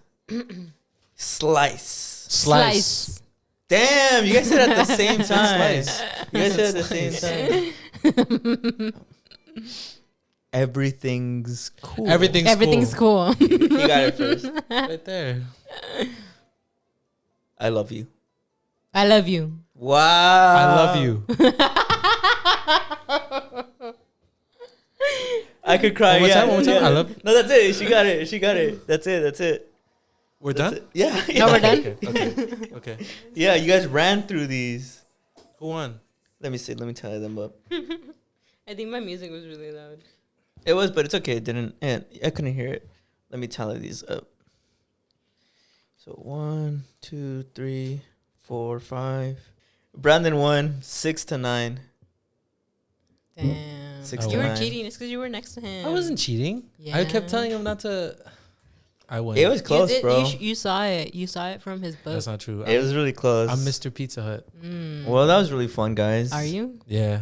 Slice. Slice. Damn, you guys said it at the same time. Slice. You guys said it at the same time. Everything's cool. Everything's cool. You got it first. right there. I love you. I love you. Wow. I love you. I could cry. One more yeah, time, one more time. yeah. I love you. No, that's it. She got it. That's it. We're That's done? it. Yeah. No, we're done. Okay. Yeah, you guys ran through these. Who won? Let me see. Let me tally them up. I think my music was really loud. It was, but it's okay. It didn't. And I couldn't hear it. Let me tally these up. So 1, 2, 3, 4, 5. Brandon won 6-9. Damn. 6 to You were 9. cheating. It's because you were next to him. I wasn't cheating. I kept telling him not to. I won. It was close, you did, bro. You saw it. You saw it from his book. That's not true. It was really close. I'm Mr. Pizza Hut. Well, that was really fun, guys. Are you? Yeah.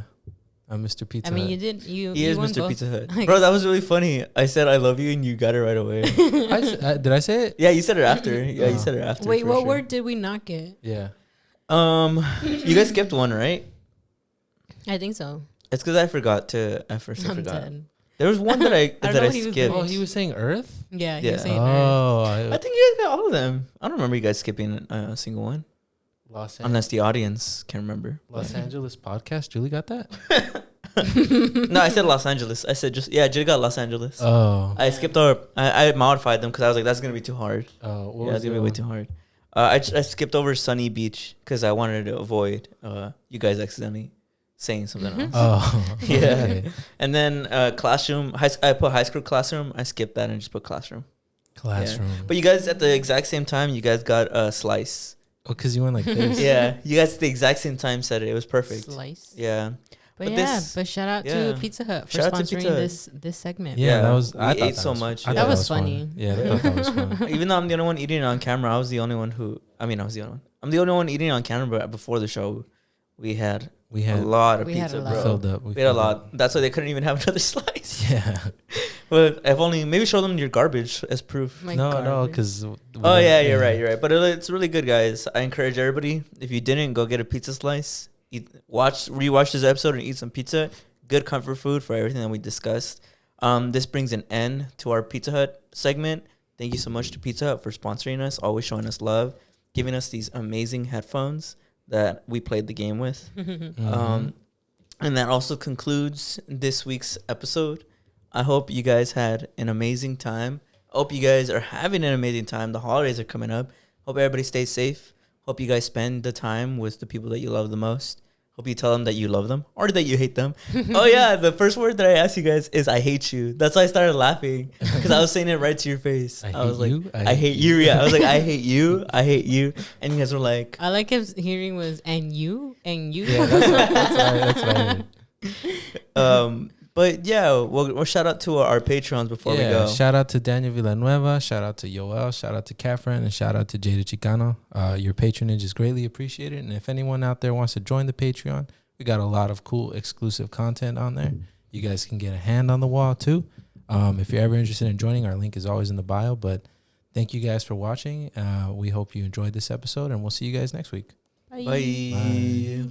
I'm Mr. Pizza I mean, Hut. you did. You. He you is won Mr. both. Pizza Hut. Like- Bro, that was really funny. I said I love you and you got it right away. Did I say it? Yeah, you said it after. Yeah, you Oh. said it after. Wait, for what sure. word did we not get? Yeah. You guys skipped one, right? I think so. It's because I forgot to. I first I'm forgot. dead. There was one that I I don't that know I what he was skipped. Oh, he was saying Earth? Yeah, he Yeah. was saying Oh. I think you guys got all of them. I don't remember you guys skipping a single one, Los, unless the audience can remember. Los Angeles podcast. Julie got that? No, I said Los Angeles. I said Julie got Los Angeles. Oh. I skipped over. I modified them because I was like, that's gonna be too hard. Oh. What Yeah, was it's gonna the be way other too hard. I skipped over Sunny Beach because I wanted to avoid you guys accidentally saying something else. one? Oh. Yeah. Okay. And then classroom. I put high school classroom. I skipped that and just put classroom. Classroom. But you guys at the exact same time, you guys got slice. Oh, because you went like this. Yeah, you guys at the exact same time said it. It was perfect. Slice. Yeah. But, But yeah, this- but shout out yeah. to Pizza Hut for Shout out to sponsoring Pizza Hut. this segment. Yeah, Yeah, that was. we I thought ate that so was- much. I Yeah. thought That was fun. funny. Yeah, I thought that was fun. Even though I'm the only one eating it on camera, I was the only one who. I mean, I was the only one. I'm the only one eating it on camera. But before the show, we had We a had lot of We had pizza, a lot. bro. filled up. We had a lot. That's why they couldn't even have another slice. Yeah. But if only maybe show them your garbage as proof. My no, garbage. because. Oh yeah, you're right. But it's really good, guys. I encourage everybody. If you didn't, go get a pizza slice. Rewatch this episode and eat some pizza. Good comfort food for everything that we discussed. This brings an end to our Pizza Hut segment. Thank you so much to Pizza Hut for sponsoring us, always showing us love, giving us these amazing headphones that we played the game with. Mhm. And that also concludes this week's episode. I hope you guys had an amazing time. I hope you guys are having an amazing time. The holidays are coming up. Hope everybody stays safe. Hope you guys spend the time with the people that you love the most. Hope you tell them that you love them or that you hate them. Oh, yeah. The first word that I asked you guys is I hate you. That's why I started laughing because I was saying it right to your face. I was hate like, you? I hate you. Yeah. I was like, I hate you. I hate you. And you guys were like, I like his hearing was and you. Yeah, that's what I heard. But yeah, we'll shout out to our patrons before we go. Shout out to Daniel Villanueva. Shout out to Yoel. Shout out to Catherine. And shout out to Jada Chicano. Your patronage is greatly appreciated. And if anyone out there wants to join the Patreon, we got a lot of cool exclusive content on there. You guys can get a hand on the wall too. If you're ever interested in joining, our link is always in the bio. But thank you guys for watching. We hope you enjoyed this episode, and we'll see you guys next week. Bye.